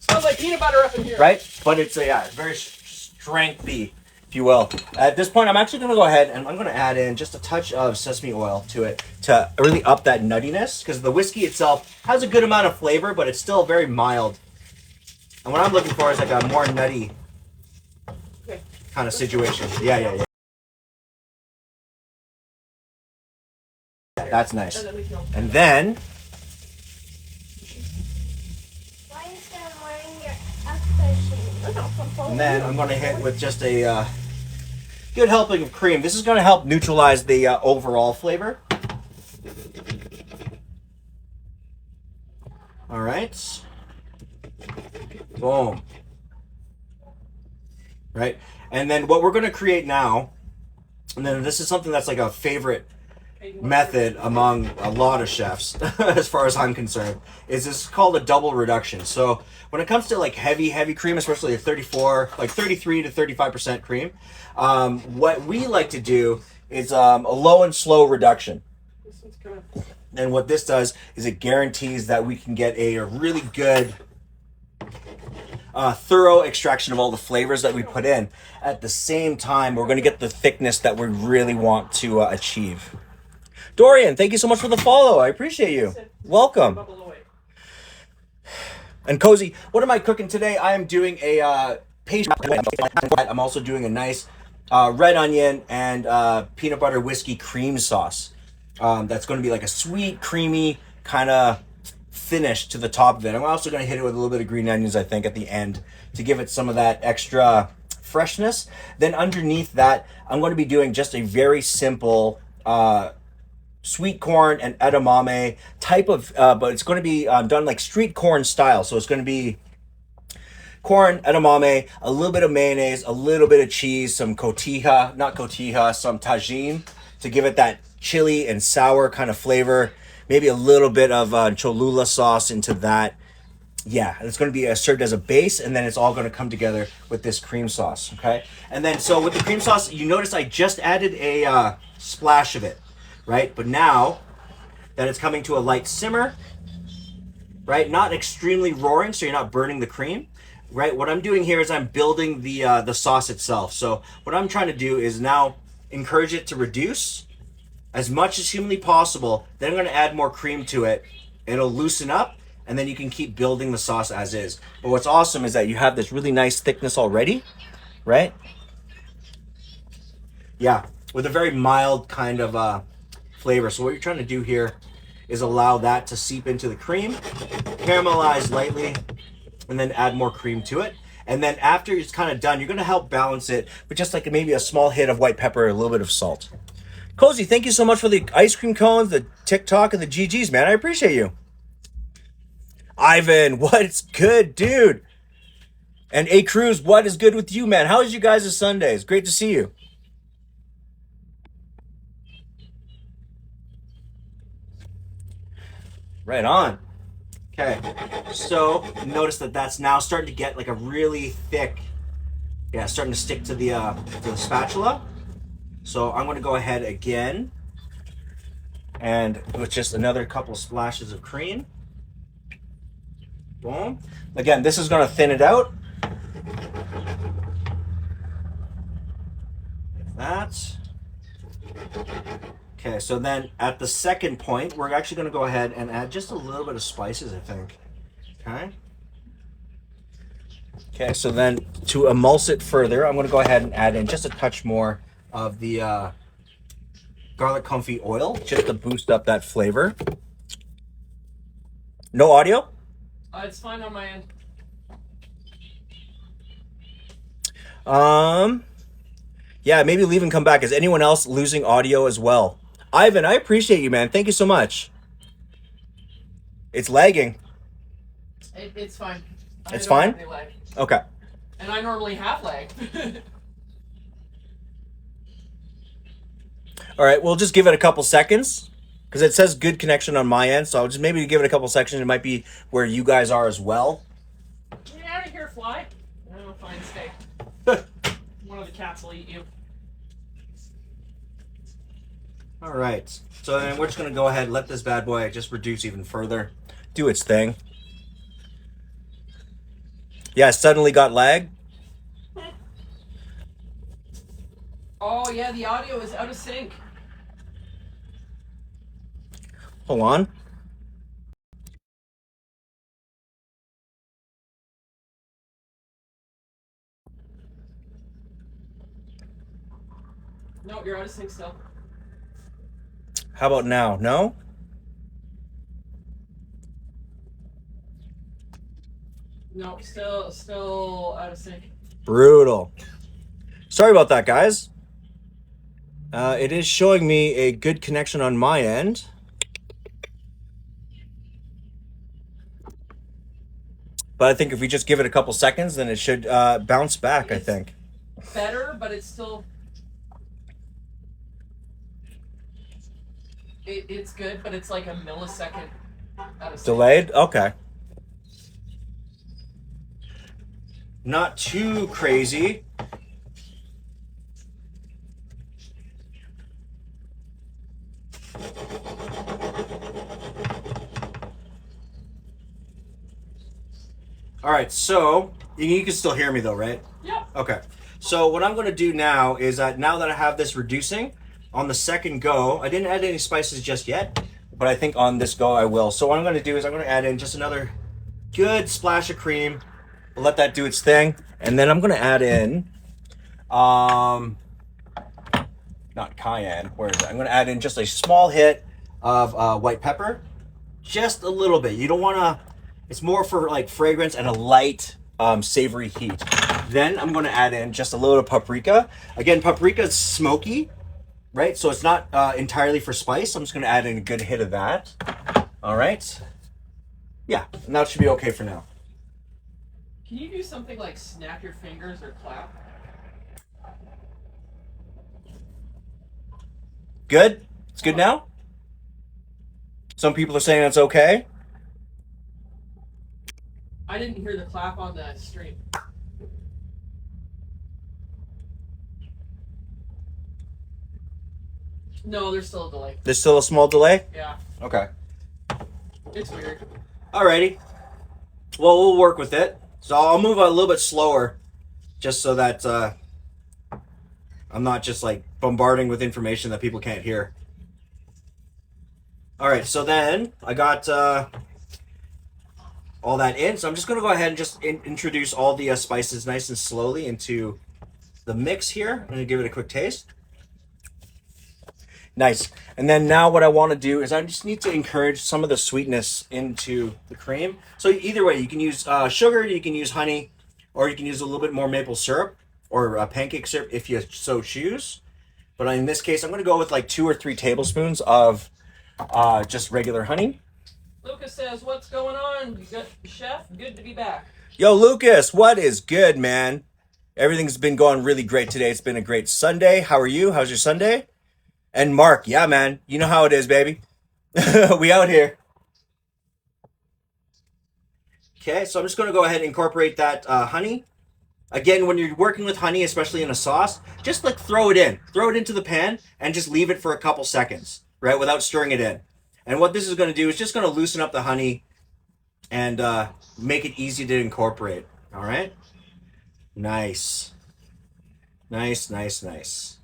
Speaker 2: Smells like peanut butter up in here.
Speaker 1: Right? But it's, yeah, very strengthy, if you will. At this point, I'm actually going to go ahead and I'm going to add in just a touch of sesame oil to it to really up that nuttiness, because the whiskey itself has a good amount of flavor, but it's still very mild. And what I'm looking for is like a more nutty kind of situation. Yeah. That's nice. And then
Speaker 3: Why is that wearing your up cushion?
Speaker 1: I'm going to hit with just a good helping of cream. This is going to help neutralize the overall flavor. All right. Boom. Right. And then what we're going to create now, and then this is something that's like a favorite method among a lot of chefs, as far as I'm concerned, is this called a double reduction. So when it comes to like heavy cream, especially a 33 to 35% cream, what we like to do is a low and slow reduction. And what this does is it guarantees that we can get a really good thorough extraction of all the flavors that we put in. At the same time, we're going to get the thickness that we really want to achieve. Dorian, thank you so much for the follow. I appreciate you. Welcome. And Cozy, what am I cooking today? I am doing a pastry. I'm also doing a nice red onion and peanut butter whiskey cream sauce. That's going to be like a sweet, creamy kind of finish to the top of it. I'm also going to hit it with a little bit of green onions, I think, at the end to give it some of that extra freshness. Then underneath that, I'm going to be doing just a very simple sweet corn and edamame type of, but it's going to be done like street corn style. So it's going to be corn, edamame, a little bit of mayonnaise, a little bit of cheese, some some tagine to give it that chili and sour kind of flavor. Maybe a little bit of Cholula sauce into that. Yeah, it's going to be served as a base, and then it's all going to come together with this cream sauce, okay? And then, so with the cream sauce, you notice I just added a splash of it, right? But now that it's coming to a light simmer, right? Not extremely roaring, so you're not burning the cream, right? What I'm doing here is I'm building the sauce itself. So what I'm trying to do is now encourage it to reduce as much as humanly possible. Then I'm going to add more cream to it. It'll loosen up, and then you can keep building the sauce as is. But what's awesome is that you have this really nice thickness already, right? Yeah, with a very mild kind of flavor. So what you're trying to do here is allow that to seep into the cream, caramelize lightly, and then add more cream to it. And then after it's kind of done, you're going to help balance it with just like maybe a small hit of white pepper, a little bit of salt. Cozy, thank you so much for the ice cream cones, the TikTok, and the GGs, man. I appreciate you. Ivan, what's good, dude? And A Cruz, what is good with you, man? How is you guys' Sundays? Great to see you. Right on. Okay, so notice that that's now starting to get like a really thick, yeah, starting to stick to the spatula. So I'm going to go ahead again and with just another couple splashes of cream. Boom. Again, this is going to thin it out. Like that. Okay, so then at the second point, we're actually going to go ahead and add just a little bit of spices, I think. Okay. Okay, so then to emulse it further, I'm going to go ahead and add in just a touch more of the garlic confit oil, just to boost up that flavor. No audio?
Speaker 2: It's fine on my end.
Speaker 1: Yeah, maybe leave and come back. Is anyone else losing audio as well? Ivan, I appreciate you, man. Thank you so much. It's lagging.
Speaker 2: It's fine.
Speaker 1: It's fine? Okay.
Speaker 2: And I normally have lag.
Speaker 1: All right, we'll just give it a couple seconds because it says good connection on my end. So I'll just maybe give it a couple seconds. It might be where you guys are as well.
Speaker 2: Get out of here, fly. Oh, fine, stay. One of the cats will eat you.
Speaker 1: All right. So then we're just going to go ahead and let this bad boy just reduce even further. Do its thing. Yeah, it suddenly got lag.
Speaker 2: Oh, yeah, the audio is out of sync.
Speaker 1: Hold on.
Speaker 2: No, you're out of sync still.
Speaker 1: How about now? No?
Speaker 2: No, still out of sync.
Speaker 1: Brutal. Sorry about that, guys. It is showing me a good connection on my end. But I think if we just give it a couple seconds, then it should bounce back, I think.
Speaker 2: Better, but it's still... It's good, but it's like a millisecond out of
Speaker 1: Delayed? Okay. Not too crazy. All right, so you can still hear me though, right?
Speaker 2: Yep.
Speaker 1: Okay. So what I'm going to do now is now that I have this reducing, on the second go, I didn't add any spices just yet, but I think on this go I will. So what I'm going to do is I'm going to add in just another good splash of cream. Let that do its thing, and then I'm going to add in, not cayenne. Where is it? I'm going to add in just a small hit of white pepper, just a little bit. You don't want to. It's more for like fragrance and a light savory heat. Then I'm going to add in just a little of paprika. Again, paprika is smoky, right? So it's not entirely for spice. I'm just going to add in a good hit of that. All right. Yeah, and that should be okay for now.
Speaker 2: Can you do something like snap your fingers or clap?
Speaker 1: Good? It's good now? Some people are saying it's okay.
Speaker 2: I didn't hear the clap on the stream. No, there's still a delay.
Speaker 1: There's still a small delay?
Speaker 2: Yeah.
Speaker 1: Okay.
Speaker 2: It's weird.
Speaker 1: Alrighty. Well, we'll work with it. So I'll move a little bit slower just so that I'm not just like bombarding with information that people can't hear. Alright, so then I got all that in. So I'm just going to go ahead and just introduce all the spices nice and slowly into the mix here. I'm going to give it a quick taste. Nice. And then now what I want to do is I just need to encourage some of the sweetness into the cream. So either way, you can use sugar, you can use honey, or you can use a little bit more maple syrup or pancake syrup if you so choose. But in this case, I'm going to go with like 2 or 3 tablespoons of just regular honey.
Speaker 2: Lucas says, what's going on? You good, chef? Good to be back.
Speaker 1: Yo, Lucas, what is good, man? Everything's been going really great today. It's been a great Sunday. How are you? How's your Sunday? And Mark, yeah, man. You know how it is, baby. We out here. Okay, so I'm just going to go ahead and incorporate that honey. Again, when you're working with honey, especially in a sauce, just like throw it in. Throw it into the pan and just leave it for a couple seconds, right, without stirring it in. And what this is going to do is just going to loosen up the honey and make it easy to incorporate. All right? Nice. Nice, nice, nice.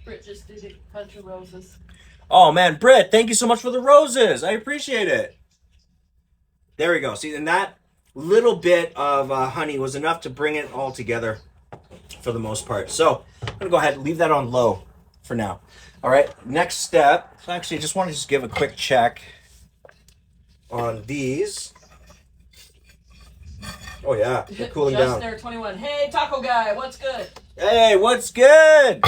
Speaker 2: Britt just did a bunch of roses.
Speaker 1: Oh, man, Britt, thank you so much for the roses. I appreciate it. There we go. See, and that little bit of honey was enough to bring it all together for the most part. So I'm going to go ahead and leave that on low for now. All right, next step. So actually, I just want to just give a quick check on these. Oh, yeah, they're cooling
Speaker 2: Just
Speaker 1: down.
Speaker 2: there, 21. Hey, taco guy, what's good?
Speaker 1: Hey, what's good?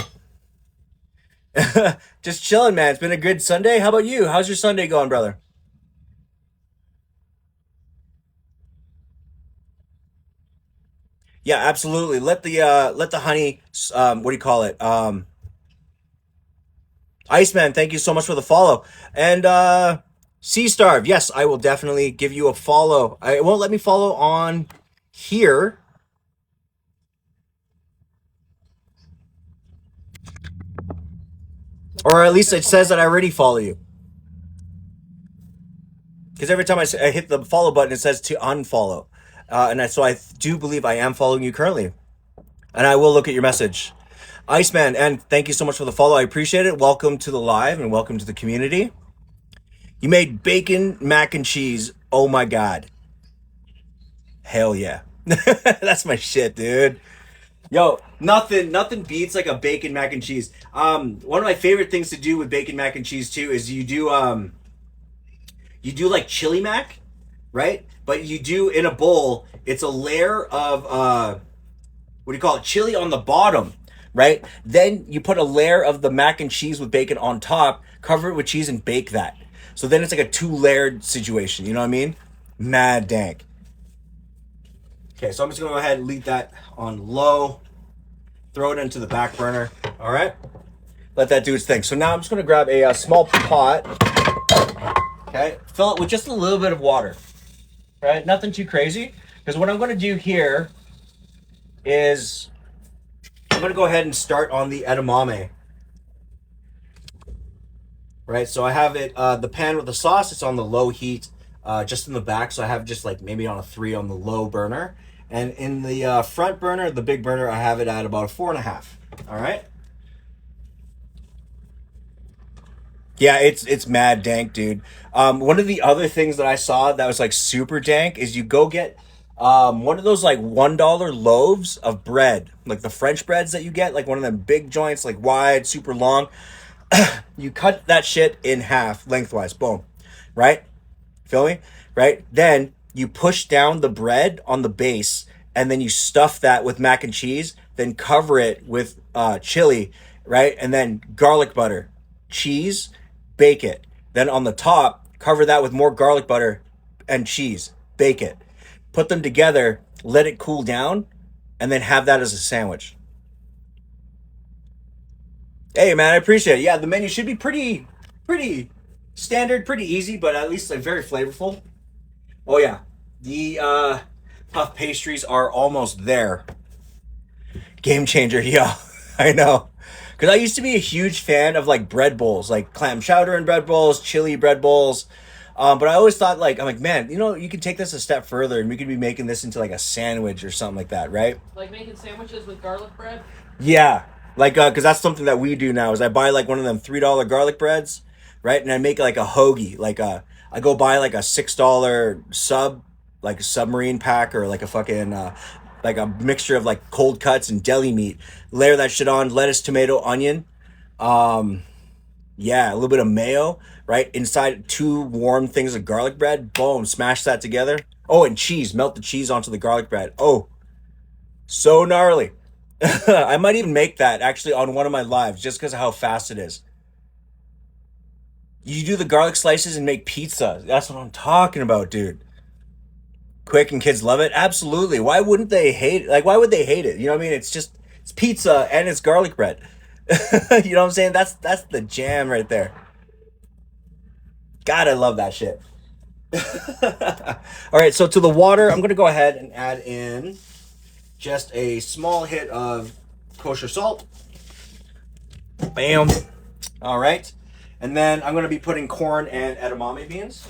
Speaker 1: Just chilling, man. It's been a good Sunday. How about you? How's your Sunday going, brother? Yeah, absolutely. Let the honey, what do you call it? Iceman, thank you so much for the follow. And Sea Starve, yes, I will definitely give you a follow. It won't let me follow on here. Or at least it says that I already follow you. Because every time I hit the follow button, it says to unfollow. So I do believe I am following you currently. And I will look at your message. Iceman, and thank you so much for the follow. I appreciate it. Welcome to the live and welcome to the community. You made bacon mac and cheese. Oh my God. Hell yeah. That's my shit, dude. Yo, nothing beats like a bacon mac and cheese. One of my favorite things to do with bacon mac and cheese too is you do like chili mac, right? But you do in a bowl, it's a layer of what do you call it, chili on the bottom, right? Then you put a layer of the mac and cheese with bacon on top, cover it with cheese and bake that. So then it's like a 2-layered situation, you know what I mean? Mad dank. Okay, so I'm just gonna go ahead and leave that on low, throw it into the back burner, all right? Let that do its thing. So now I'm just gonna grab a small pot, okay? Fill it with just a little bit of water, right? Nothing too crazy, because what I'm gonna do here is I'm gonna go ahead and start on the edamame. Right, so I have it, the pan with the sauce, it's on the low heat, just in the back, so I have just like maybe on a 3 on the low burner. And in the front burner, the big burner, I have it at about a 4.5. All right? Yeah, it's mad dank, dude. One of the other things that I saw that was like super dank is you go get one of those like $1 loaves of bread, like the French breads that you get, like one of them big joints, like wide, super long. You cut that shit in half lengthwise, boom, right? Feel me? Right? Then you push down the bread on the base and then you stuff that with mac and cheese, then cover it with chili, right? And then garlic butter, cheese, bake it. Then on the top, cover that with more garlic butter and cheese, bake it. Put them together, let it cool down, and then have that as a sandwich. Hey man, I appreciate it. Yeah, the menu should be pretty standard, pretty easy, but at least like very flavorful. Oh yeah, the puff pastries are almost there. Game changer, yeah, I know. Because I used to be a huge fan of like bread bowls, like clam chowder and bread bowls, chili bread bowls. But I always thought like, I'm like, man, you know, you can take this a step further and we could be making this into like a sandwich or something like that, right?
Speaker 2: Like making sandwiches with garlic bread?
Speaker 1: Yeah, like because that's something that we do now. Is I buy like one of them $3 garlic breads, right? And I make like a hoagie. Like I go buy like a $6 sub, like a submarine pack or like a fucking like a mixture of like cold cuts and deli meat. Layer that shit on lettuce, tomato, onion. Um, yeah, a little bit of mayo, right? Inside 2 warm things of garlic bread. Boom, smash that together. Oh, and cheese. Melt the cheese onto the garlic bread. Oh, so gnarly. I might even make that actually on one of my lives just because of how fast it is. You do the garlic slices and make pizza. That's what I'm talking about, dude. Quick and kids love it. Absolutely. Why wouldn't they hate it? Like, why would they hate it? You know what I mean? It's pizza and it's garlic bread. You know what I'm saying? That's the jam right there. God, I love that shit. All right, so to the water, I'm gonna go ahead and add in just a small hit of kosher salt. Bam. All right. And then I'm going to be putting corn and edamame beans.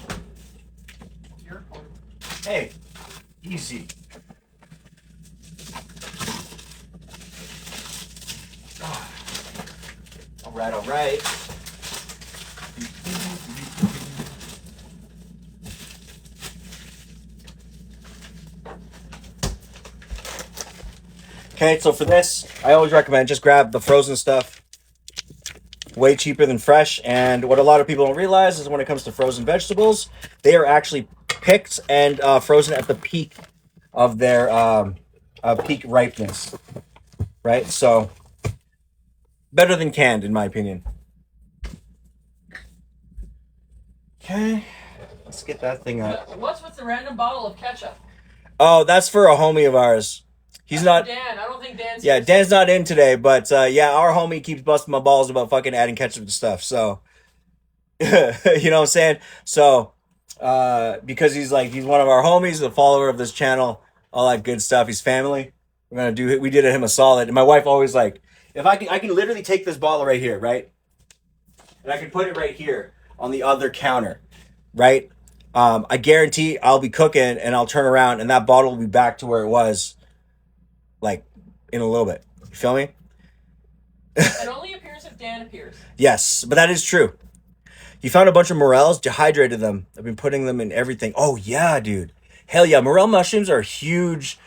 Speaker 1: Hey, easy. All right, all right. Okay, so for this, I always recommend just grab the frozen stuff. Way cheaper than fresh. And what a lot of people don't realize is when it comes to frozen vegetables, they are actually picked and frozen at the peak of their peak ripeness. Right? So, better than canned, in my opinion. Okay, let's get that thing up.
Speaker 2: What's with the random bottle of ketchup?
Speaker 1: Oh, that's for a homie of ours. He's not.
Speaker 2: Dan. I don't think Dan's.
Speaker 1: Yeah, Dan's not in today, but yeah, our homie keeps busting my balls about fucking adding ketchup to stuff. So, you know what I'm saying? So, because he's one of our homies, a follower of this channel, all that good stuff. He's family. We did him a solid. And my wife always like, if I can literally take this bottle right here, right, and I can put it right here on the other counter, right. I guarantee I'll be cooking and I'll turn around and that bottle will be back to where it was. Like, in a little bit. You feel me?
Speaker 2: It only appears if Dan appears.
Speaker 1: Yes, but that is true. You found a bunch of morels, dehydrated them. I've been putting them in everything. Oh, yeah, dude. Hell yeah. Morel mushrooms are huge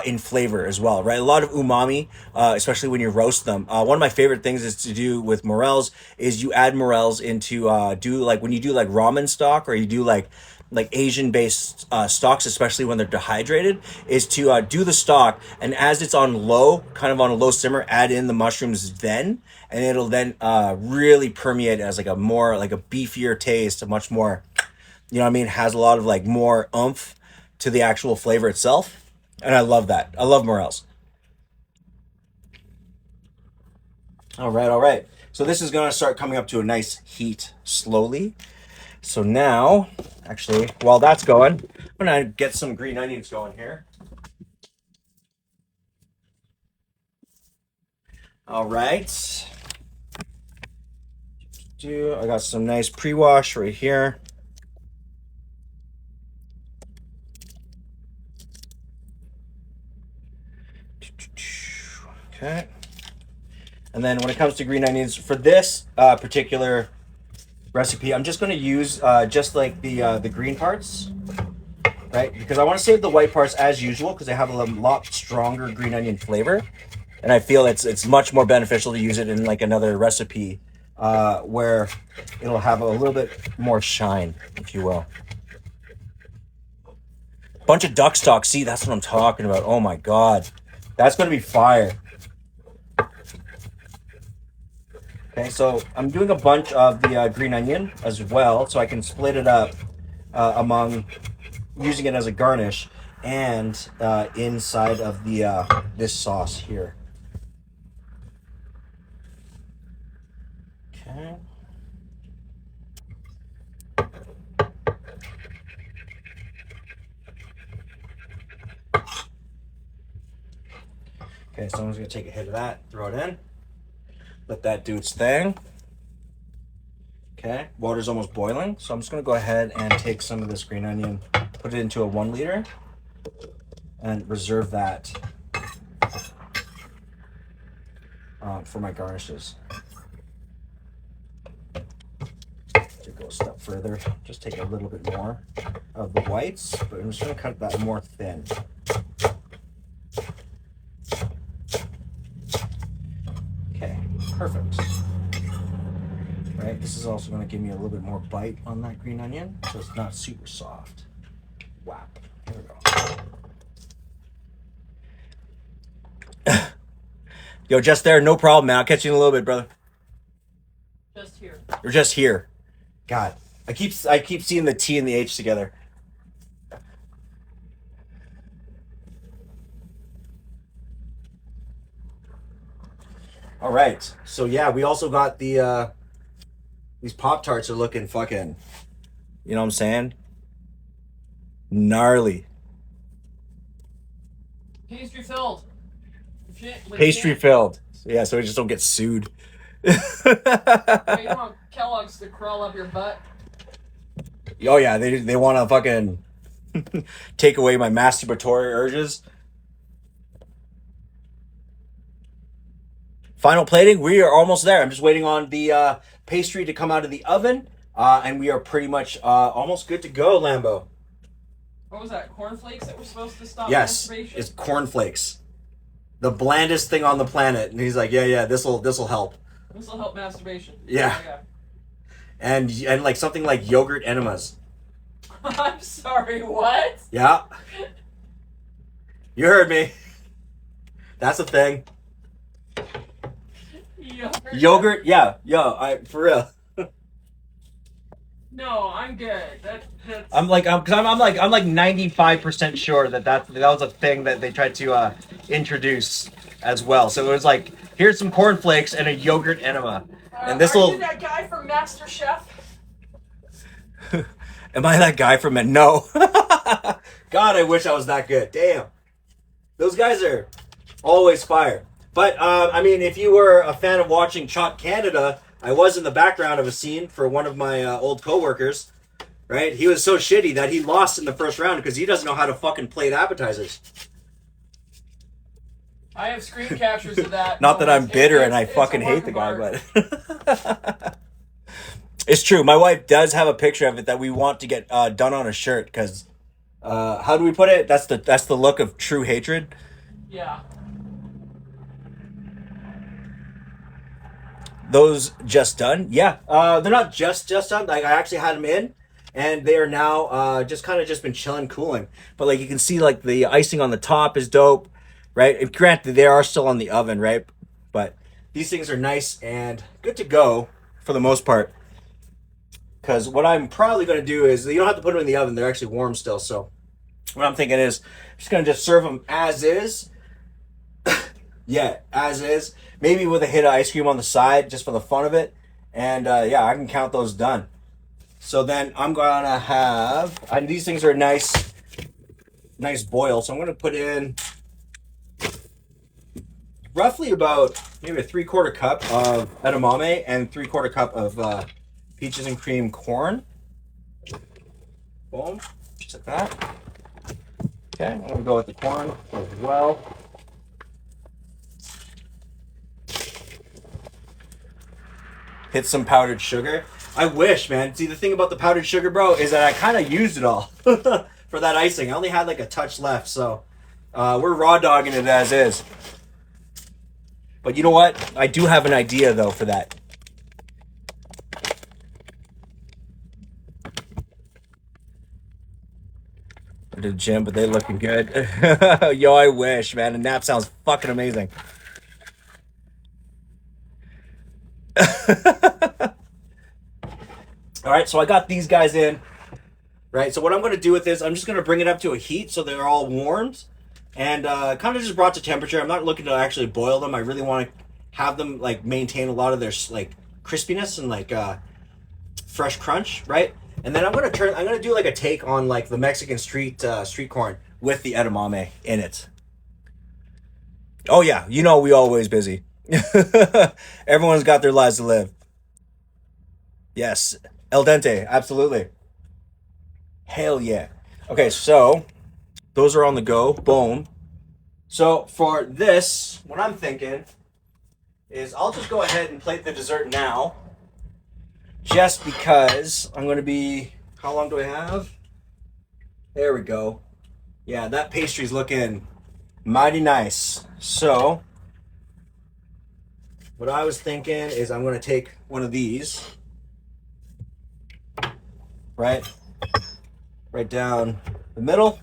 Speaker 1: in flavor as well, right? A lot of umami, especially when you roast them. One of my favorite things is to do with morels is you add morels into, when you do like ramen stock or you do like like Asian based stocks, especially when they're dehydrated, is to do the stock, and as it's on low, kind of on a low simmer, add in the mushrooms then, and it'll then really permeate as like a more like a beefier taste, a much more, you know what I mean, has a lot of like more oomph to the actual flavor itself, and I love that. I love morels. All right, all right. So this is gonna start coming up to a nice heat slowly. So now, actually, while that's going, I'm gonna get some green onions going here. All right. I got some nice pre-wash right here. Okay. And then when it comes to green onions, for this particular recipe, I'm just going to use just like the green parts, right? Because I want to save the white parts as usual because they have a lot stronger green onion flavor, and I feel it's much more beneficial to use it in like another recipe where it'll have a little bit more shine, if you will. Bunch of duck stock. See, that's what I'm talking about. Oh my god, that's going to be fire. Okay, so I'm doing a bunch of the green onion as well, so I can split it up among using it as a garnish and inside of the this sauce here. Okay. Okay, so I'm just gonna take a hit of that, throw it in, let that do its thing. Okay, water's almost boiling, so I'm just gonna go ahead and take some of this green onion, put it into a 1 liter, and reserve that for my garnishes. To go a step further, just take a little bit more of the whites, but I'm just gonna cut that more thin. Okay, perfect. Right, this is also going to give me a little bit more bite on that green onion, so it's not super soft. Whap. Here we go. Yo, just there, no problem, man. I'll catch you in a little bit, brother.
Speaker 2: Just here.
Speaker 1: You're just here. God, I keep seeing the T and the H together. All right, so yeah, we also got the these Pop-Tarts are looking fucking, you know what I'm saying? Gnarly.
Speaker 2: Pastry filled.
Speaker 1: Pastry filled. Yeah, so we just don't get sued.
Speaker 2: You don't want Kellogg's to crawl up your butt.
Speaker 1: Oh yeah, they want to fucking take away my masturbatory urges. Final plating, we are almost there. I'm just waiting on the pastry to come out of the oven, and we are pretty much almost good to go, Lambo.
Speaker 2: What was that? Cornflakes that were supposed to stop
Speaker 1: Yes,
Speaker 2: masturbation?
Speaker 1: it's cornflakes, the blandest thing on the planet. And he's like, yeah, this'll help.
Speaker 2: This will help masturbation.
Speaker 1: Yeah. And like something like yogurt enemas.
Speaker 2: I'm sorry, what?
Speaker 1: Yeah. You heard me. That's a thing. Yogurt, yeah, for real.
Speaker 2: No, I'm good. That's...
Speaker 1: I'm like 95% sure that was a thing that they tried to introduce as well. So it was like, here's some cornflakes and a yogurt enema, and this
Speaker 2: Are
Speaker 1: will.
Speaker 2: you that guy from MasterChef?
Speaker 1: Am I that guy from it? No. God, I wish I was that good. Damn, those guys are always fire. But I mean, if you were a fan of watching Chalk Canada, I was in the background of a scene for one of my old coworkers. Right? He was so shitty that he lost in the first round because he doesn't know how to fucking plate appetizers.
Speaker 2: I have screen captures of that.
Speaker 1: Not that I'm bitter and I fucking hate the guy, but it's true. My wife does have a picture of it that we want to get done on a shirt because how do we put it? That's the look of true hatred.
Speaker 2: Yeah.
Speaker 1: Those just done? Yeah. They're not just done. Like I actually had them in. and they are now just kind of just been chilling, cooling. But like you can see, like the icing on the top is dope, right? And granted, they are still on the oven, right? But these things are nice and good to go for the most part. Because what I'm probably going to do is you don't have to put them in the oven; they're actually warm still. So what I'm thinking is I'm just going to just serve them as is. Yeah, as is. Maybe with a hit of ice cream on the side, just for the fun of it. And yeah, I can count those done. So then I'm gonna have, and these things are nice boil. So I'm gonna put in roughly about maybe a 3/4 cup of edamame and 3/4 cup of peaches and cream corn. Boom, just like that. Okay, I'm gonna go with the corn as well. Hit some powdered sugar. I wish, man. See, the thing about the powdered sugar, bro, is that I kind of used it all for that icing. I only had like a touch left, so we're raw dogging it as is. But you know what? I do have an idea though for that. To the gym, but they looking good. Yo, I wish, man. A nap sounds fucking amazing. All right, so I got these guys in. Right, so what I'm going to do with this, I'm just going to bring it up to a heat so they're all warmed and kind of just brought to temperature. I'm not looking to actually boil them. I really want to have them like maintain a lot of their like crispiness and like fresh crunch, right? And then I'm going to do like a take on like the Mexican street corn with the edamame in it. Oh yeah, you know we always busy. Everyone's got their lives to live. Yes, el dente, absolutely. Hell yeah. Okay, so those are on the go. Boom. So for this, what I'm thinking is I'll just go ahead and plate the dessert now. Just because I'm going to be... How long do I have? There we go. Yeah, that pastry's looking mighty nice. So what I was thinking is I'm going to take one of these. Right down the middle.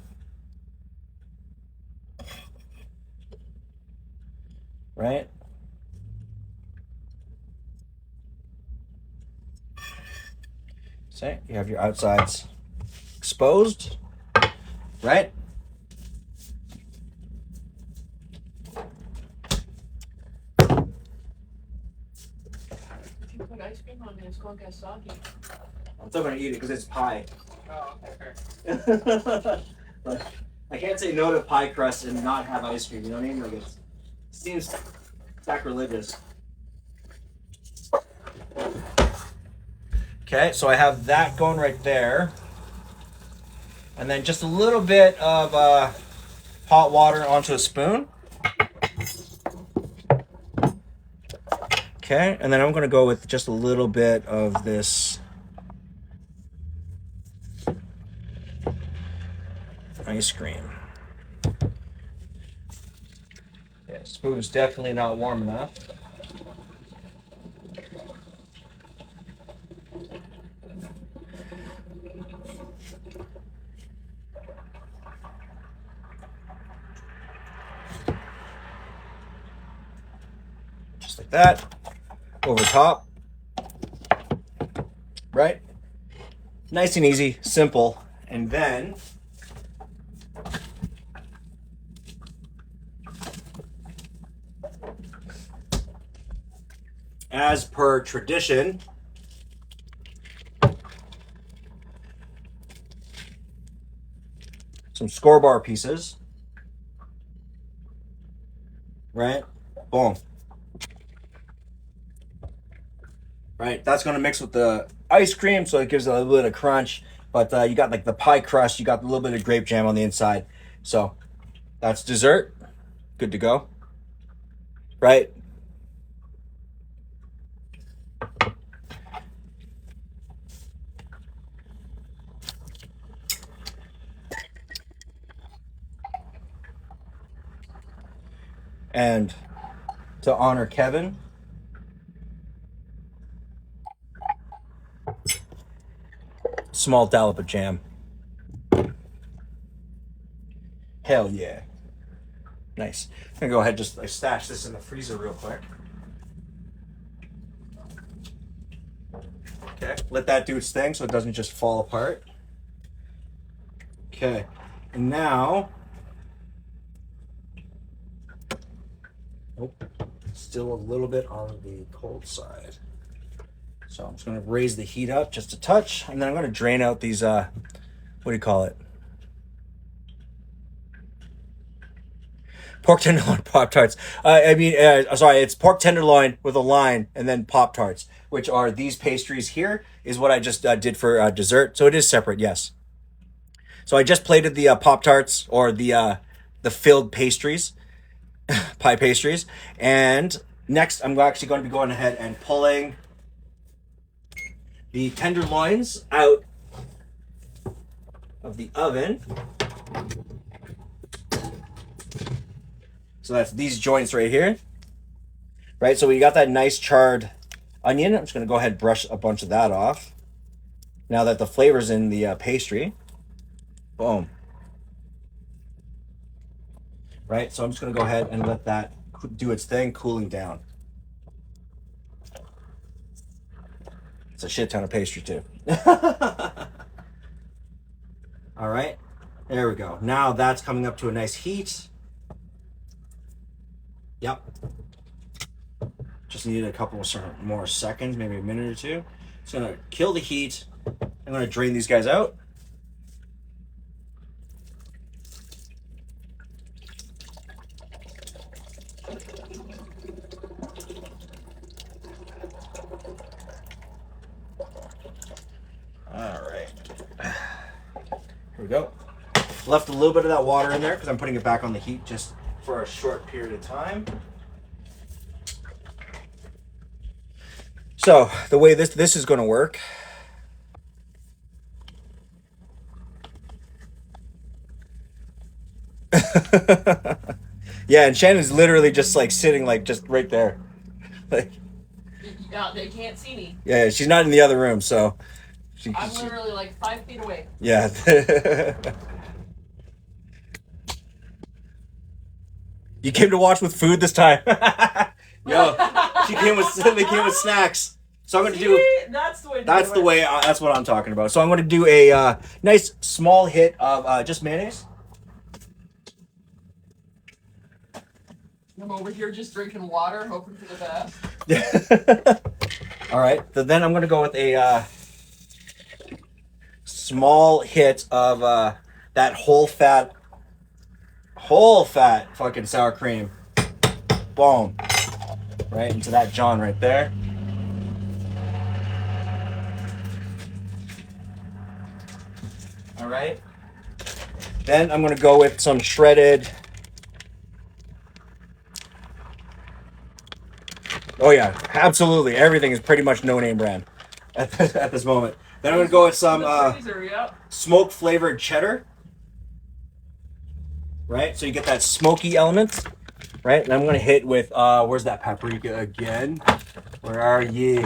Speaker 1: Right? So you have your outsides exposed, right?
Speaker 2: If you put ice cream on it, it's going to get soggy.
Speaker 1: I'm still gonna eat it because it's pie.
Speaker 2: Oh, okay.
Speaker 1: But I can't say no to pie crust and not have ice cream. You know what I mean? Like it seems sacrilegious. Okay, so I have that going right there, and then just a little bit of hot water onto a spoon. Okay, and then I'm gonna go with just a little bit of this ice cream. Yeah, spoon's definitely not warm enough. Just like that. Over top. Right? Nice and easy, simple. And then as per tradition, some score bar pieces. Right? Boom. Right? That's going to mix with the ice cream, so it gives it a little bit of crunch. But you got like the pie crust, you got a little bit of grape jam on the inside. So that's dessert. Good to go. Right? And to honor Kevin, small dollop of jam. Hell yeah. Nice. I'm gonna go ahead and just stash this in the freezer real quick. Okay, let that do its thing so it doesn't just fall apart. Okay, and now, oh, still a little bit on the cold side. So I'm just gonna raise the heat up just a touch, and then I'm gonna drain out these, what do you call it? Pork tenderloin Pop-Tarts. Sorry, it's pork tenderloin with a line and then Pop-Tarts, which are these pastries here, is what I just did for dessert. So it is separate, yes. So I just plated the Pop-Tarts, or the filled pastries, pie pastries. And next, I'm actually going to be going ahead and pulling the tenderloins out of the oven. So that's these joints right here, right? So we got that nice charred onion. I'm just gonna go ahead and brush a bunch of that off. Now that the flavor's in the pastry, boom. Right, so I'm just gonna go ahead and let that do its thing, cooling down. It's a shit ton of pastry too. All right, there we go. Now that's coming up to a nice heat. Yep. Just needed a couple more seconds, maybe a minute or two. Just gonna kill the heat. I'm gonna drain these guys out. All right. Here we go. Left a little bit of that water in there because I'm putting it back on the heat just for a short period of time. So the way this is going to work, yeah, and Shannon's literally just like sitting like just right there, like,
Speaker 2: yeah, they can't see me.
Speaker 1: yeah, she's not in the other room, so
Speaker 2: I'm literally like 5 feet away.
Speaker 1: Yeah. You came to watch with food this time. Yo, they came with snacks. So I'm going to do.
Speaker 2: That's the way.
Speaker 1: That's what I'm talking about. So I'm going to do a nice small hit of just mayonnaise.
Speaker 2: I'm over here just drinking water, hoping for the
Speaker 1: best. All right. So then I'm going to go with a small hit of that whole fat fucking sour cream. Boom. Right into that John right there. All right. Then I'm going to go with some shredded. Oh yeah, absolutely. Everything is pretty much no-name brand at this moment. Then I'm going to go with some smoke flavored cheddar. Right? So you get that smoky element. Right? And I'm going to hit with, where's that paprika again? Where are ye?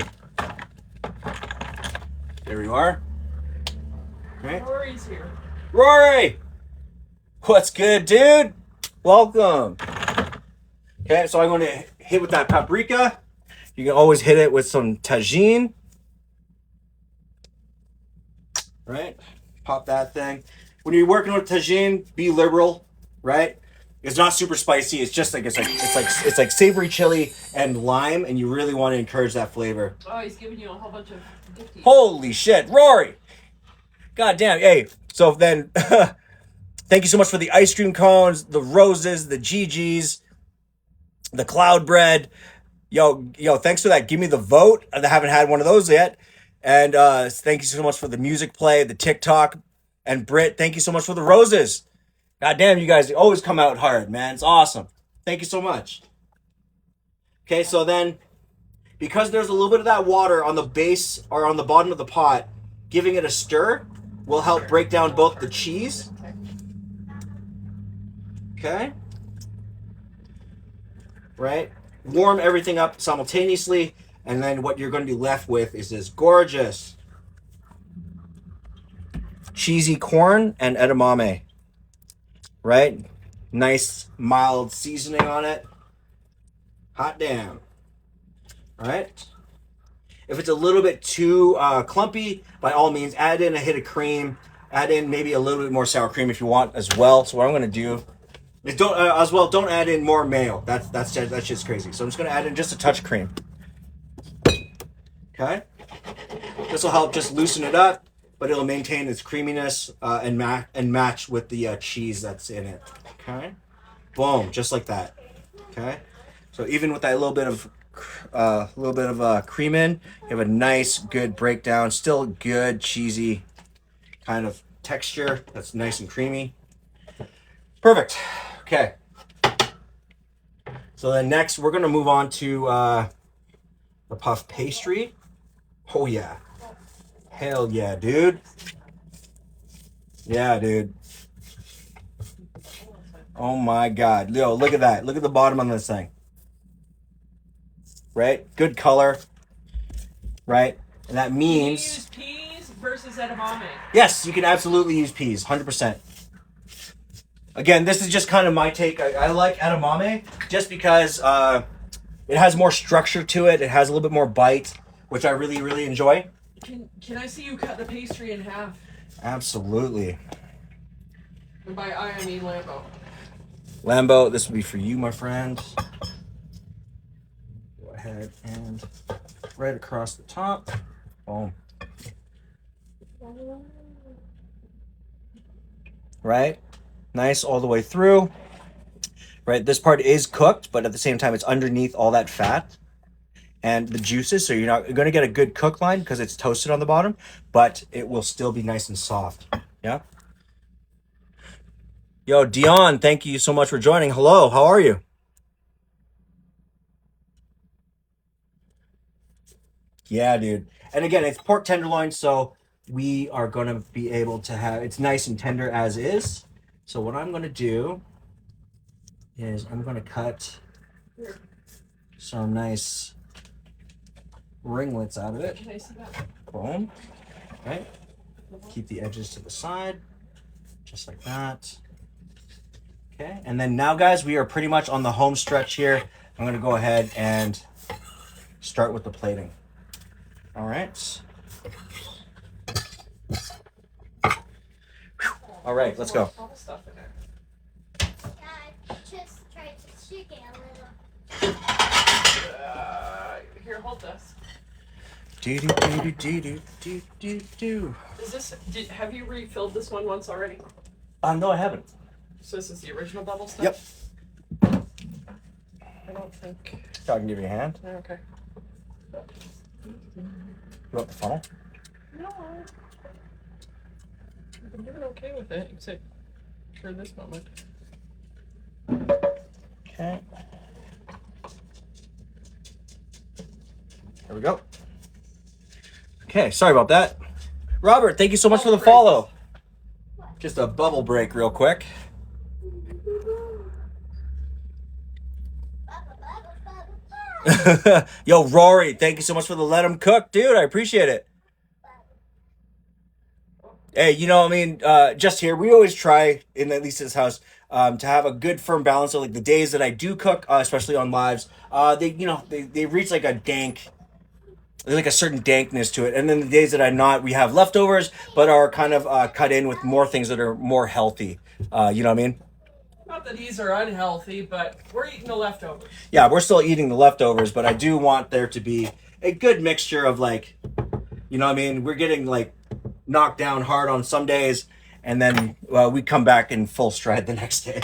Speaker 1: There you are. Right?
Speaker 2: Rory's here.
Speaker 1: Rory! What's good, dude? Welcome. Okay, so I'm going to hit with that paprika. You can always hit it with some tagine. Right? Pop that thing. When you're working with tagine, be liberal, right? It's not super spicy. It's just like it's like savory chili and lime, and you really want to encourage that flavor.
Speaker 2: Oh, he's giving you a whole bunch of gifties.
Speaker 1: Holy shit, Rory! God damn. Hey, so then, thank you so much for the ice cream cones, the roses, the GGs, the cloud bread. Yo, thanks for that. Give me the vote. I haven't had one of those yet. And thank you so much for the music play, the TikTok. And Britt, thank you so much for the roses. God damn, you guys always come out hard, man. It's awesome. Thank you so much. Okay, so then, because there's a little bit of that water on the base or on the bottom of the pot, giving it a stir will help break down both the cheese. Okay. Right? Warm everything up simultaneously, and then what you're going to be left with is this gorgeous cheesy corn and edamame. Right? Nice mild seasoning on it. Hot damn. All right. If it's a little bit too clumpy, by all means, add in a hit of cream. Add in maybe a little bit more sour cream if you want as well. So what I'm going to do is don't add in more mayo. That's just crazy. So I'm just going to add in just a touch of cream. Okay. This will help just loosen it up, but it'll maintain its creaminess and match with the cheese that's in it. Okay. Boom, just like that. Okay. So even with that little bit of cream in, you have a nice, good breakdown. Still good, cheesy kind of texture. That's nice and creamy. Perfect. Okay. So then next, we're gonna move on to the puff pastry. Oh yeah. Hell yeah, dude. Yeah, dude. Oh my God. Yo, look at that. Look at the bottom on this thing. Right? Good color. Right? And that means...
Speaker 2: Can you use peas versus edamame?
Speaker 1: Yes, you can absolutely use peas. 100%. Again, this is just kind of my take. I like edamame just because it has more structure to it. It has a little bit more bite, which I really, really enjoy.
Speaker 2: Can I see you cut the pastry in half?
Speaker 1: Absolutely.
Speaker 2: And by I mean Lambo.
Speaker 1: Lambo, this will be for you, my friend. Go ahead and right across the top. Boom. Right? Nice all the way through. Right? This part is cooked, but at the same time, it's underneath all that fat and the juices. So you're going to get a good cook line because it's toasted on the bottom, but it will still be nice and soft. Yeah? Yo, Dion, thank you so much for joining. Hello, how are you? Yeah, dude. And again, it's pork tenderloin, so we are going to be able to have, it's nice and tender as is. So what I'm going to do is I'm going to cut some nice ringlets out of it.
Speaker 2: Can I see that?
Speaker 1: Boom. Right. Keep the edges to the side, just like that. Okay. And then now, guys, we are pretty much on the home stretch here. I'm going to go ahead and start with the plating. All right. All right, let's go.
Speaker 2: All the stuff in there.
Speaker 3: I just tried to shake it a little.
Speaker 2: Here, hold this.
Speaker 1: Do.
Speaker 2: Is this? Have you refilled this one once already?
Speaker 1: No, I haven't.
Speaker 2: So this is the original bubble stuff.
Speaker 1: Yep.
Speaker 2: I don't think.
Speaker 1: I can give you a hand.
Speaker 2: Okay.
Speaker 1: You want the funnel?
Speaker 2: No. I've been doing okay with it, except for this moment.
Speaker 1: Okay. There we go. Okay, sorry about that. Robert, thank you so much for the follow. Just a bubble break real quick. Yo, Rory, thank you so much for the let 'em cook, dude. I appreciate it. Hey, you know, I mean, just here, we always try, in at least this house, to have a good firm balance of like the days that I do cook, especially on lives. They reach like a dank, like a certain dankness to it, and then the days that I'm not, we have leftovers, but are kind of cut in with more things that are more healthy. You know what I mean?
Speaker 2: Not that these are unhealthy, but we're eating the leftovers.
Speaker 1: Yeah, we're still eating the leftovers, but I do want there to be a good mixture of like, you know what I mean? We're getting like knocked down hard on some days, and then we come back in full stride the next day.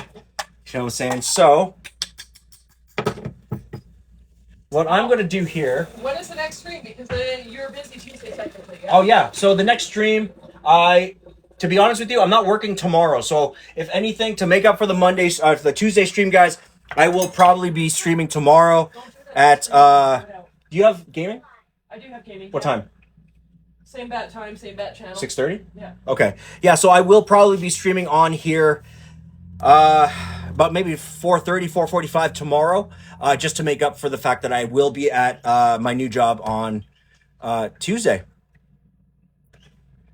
Speaker 1: You know what I'm saying? So, what I'm going to do here...
Speaker 2: When is the next stream? Because you're busy Tuesday technically. Yeah?
Speaker 1: Oh, yeah. So the next stream, to be honest with you, I'm not working tomorrow. So if anything, to make up for the for the Tuesday stream, guys, I will probably be streaming tomorrow at... do you have gaming?
Speaker 2: I do have gaming.
Speaker 1: What time?
Speaker 2: Same bat time, same bat channel.
Speaker 1: 6:30?
Speaker 2: Yeah.
Speaker 1: Okay. Yeah, so I will probably be streaming on here about maybe 4:30, 4:45 tomorrow, just to make up for the fact that I will be at my new job on Tuesday.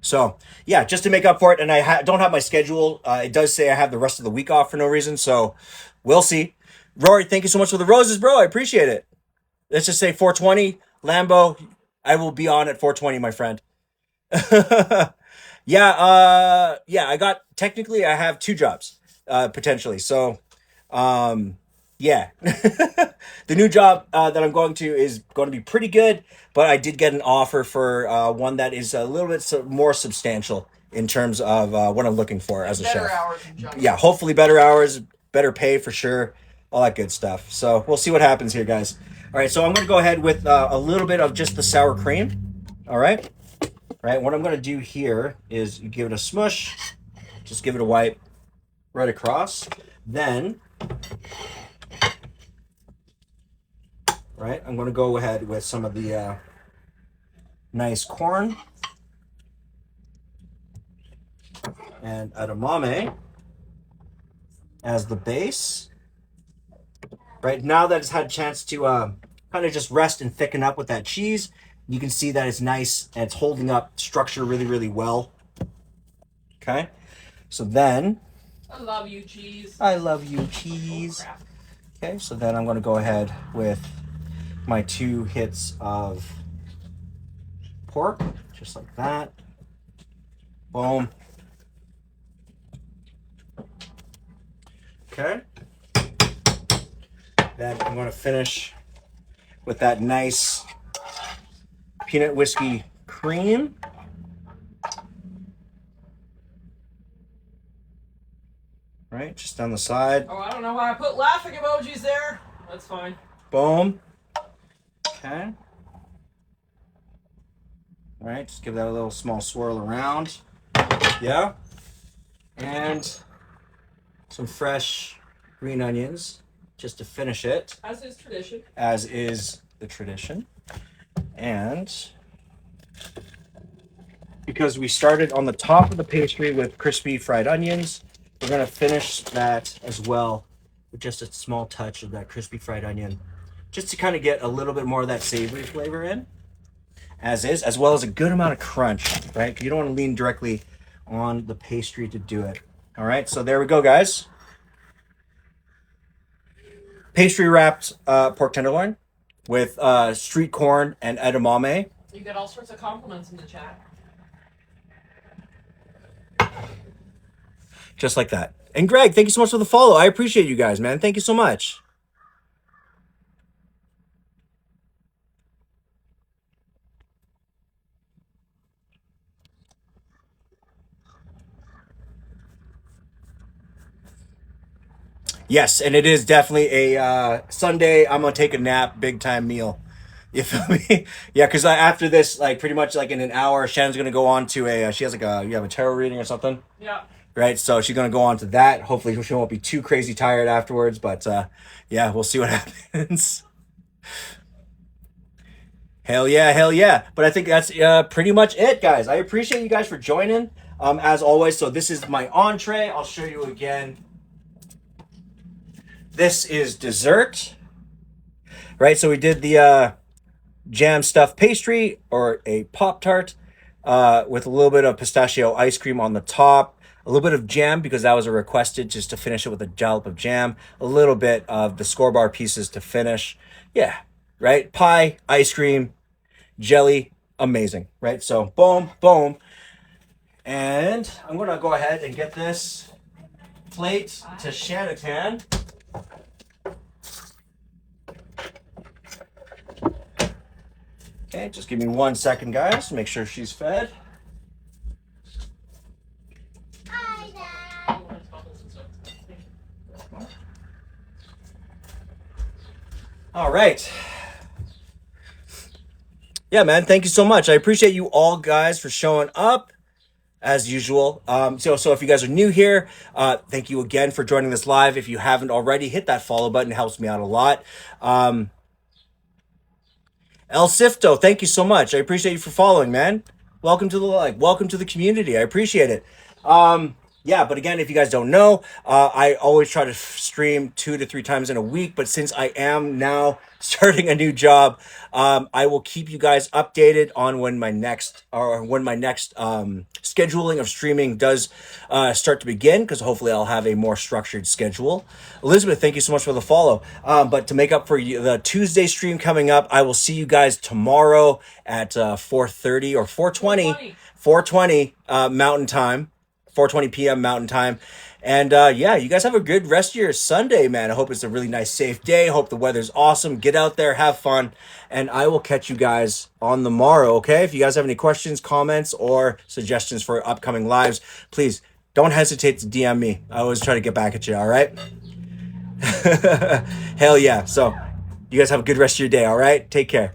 Speaker 1: So yeah, just to make up for it, and I don't have my schedule. It does say I have the rest of the week off for no reason, so we'll see. Rory, thank you so much for the roses, bro. I appreciate it. Let's just say 420 Lambo. I will be on at 420, my friend. Yeah, yeah. I have two jobs, potentially. So, yeah, the new job that I'm going to is going to be pretty good. But I did get an offer for one that is a little bit more substantial in terms of what I'm looking for as a
Speaker 2: Better
Speaker 1: chef.
Speaker 2: hours in general.
Speaker 1: Yeah, hopefully better hours, better pay for sure, all that good stuff. So we'll see what happens here, guys. All right, so I'm going to go ahead with a little bit of just the sour cream. All right. Right, what I'm going to do here is give it a smush, just give it a wipe right across. Then, right, I'm going to go ahead with some of the nice corn and edamame as the base. Right, now that it's had a chance to kind of just rest and thicken up with that cheese, you can see that it's nice and it's holding up structure really, really well. Okay, so then...
Speaker 2: I love you, cheese.
Speaker 1: I love you, cheese.
Speaker 2: Oh, crap.
Speaker 1: Okay, so then I'm going to go ahead with my 2 hits of pork, just like that. Boom. Okay. Then I'm going to finish with that nice peanut whiskey cream. Right, just down the side.
Speaker 2: Oh, I don't know why I put laughing emojis there. That's fine.
Speaker 1: Boom. Okay. All right, just give that a little small swirl around. Yeah. And some fresh green onions just to finish it.
Speaker 2: As is tradition.
Speaker 1: As is the tradition. And because we started on the top of the pastry with crispy fried onions, we're going to finish that as well with just a small touch of that crispy fried onion, just to kind of get a little bit more of that savory flavor in, as is, as well as a good amount of crunch, right? You don't want to lean directly on the pastry to do it. All right, so there we go, guys. Pastry wrapped pork tenderloin with street corn and edamame.
Speaker 2: You get all sorts of compliments in the chat.
Speaker 1: Just like that. And Greg, thank you so much for the follow. I appreciate you guys, man. Thank you so much. Yes, and it is definitely a Sunday. I'm gonna take a nap, big time meal. You feel me? Yeah, because after this, like pretty much like in an hour, Shannon's gonna go on to a. She has like you have a tarot reading or something.
Speaker 2: Yeah.
Speaker 1: Right, so she's gonna go on to that. Hopefully, she won't be too crazy tired afterwards. But yeah, we'll see what happens. Hell yeah, hell yeah! But I think that's pretty much it, guys. I appreciate you guys for joining, as always. So this is my entree. I'll show you again. This is dessert, right? So we did the jam stuffed pastry or a Pop-Tart with a little bit of pistachio ice cream on the top, a little bit of jam because that was a requested, just to finish it with a dollop of jam, a little bit of the score bar pieces to finish. Yeah, right? Pie, ice cream, jelly, amazing, right? So boom, boom. And I'm going to go ahead and get this plate to Shannon. Okay, just give me 1 second, guys, to make sure she's fed.
Speaker 3: Hi, Dad.
Speaker 1: All right. Yeah, man, thank you so much. I appreciate you all guys for showing up as usual. So if you guys are new here, thank you again for joining this live. If you haven't already, hit that follow button. It helps me out a lot. El Sifto, thank you so much. I appreciate you for following, man. Welcome to the welcome to the community. I appreciate it. yeah, but again, if you guys don't know, I always try to stream 2 to 3 times in a week. But since I am now starting a new job, I will keep you guys updated on when my next scheduling of streaming does start to begin. Because hopefully, I'll have a more structured schedule. Elizabeth, thank you so much for the follow. But to make up for the Tuesday stream coming up, I will see you guys tomorrow at 4:30 or 4:20, 4:20 Mountain Time. 4:20 p.m. Mountain Time. And yeah, you guys have a good rest of your Sunday, man. I hope it's a really nice, safe day. Hope the weather's awesome. Get out there, have fun. And I will catch you guys on the morrow, okay? If you guys have any questions, comments, or suggestions for upcoming lives, please don't hesitate to DM me. I always try to get back at you, all right? Hell yeah. So you guys have a good rest of your day, all right? Take care.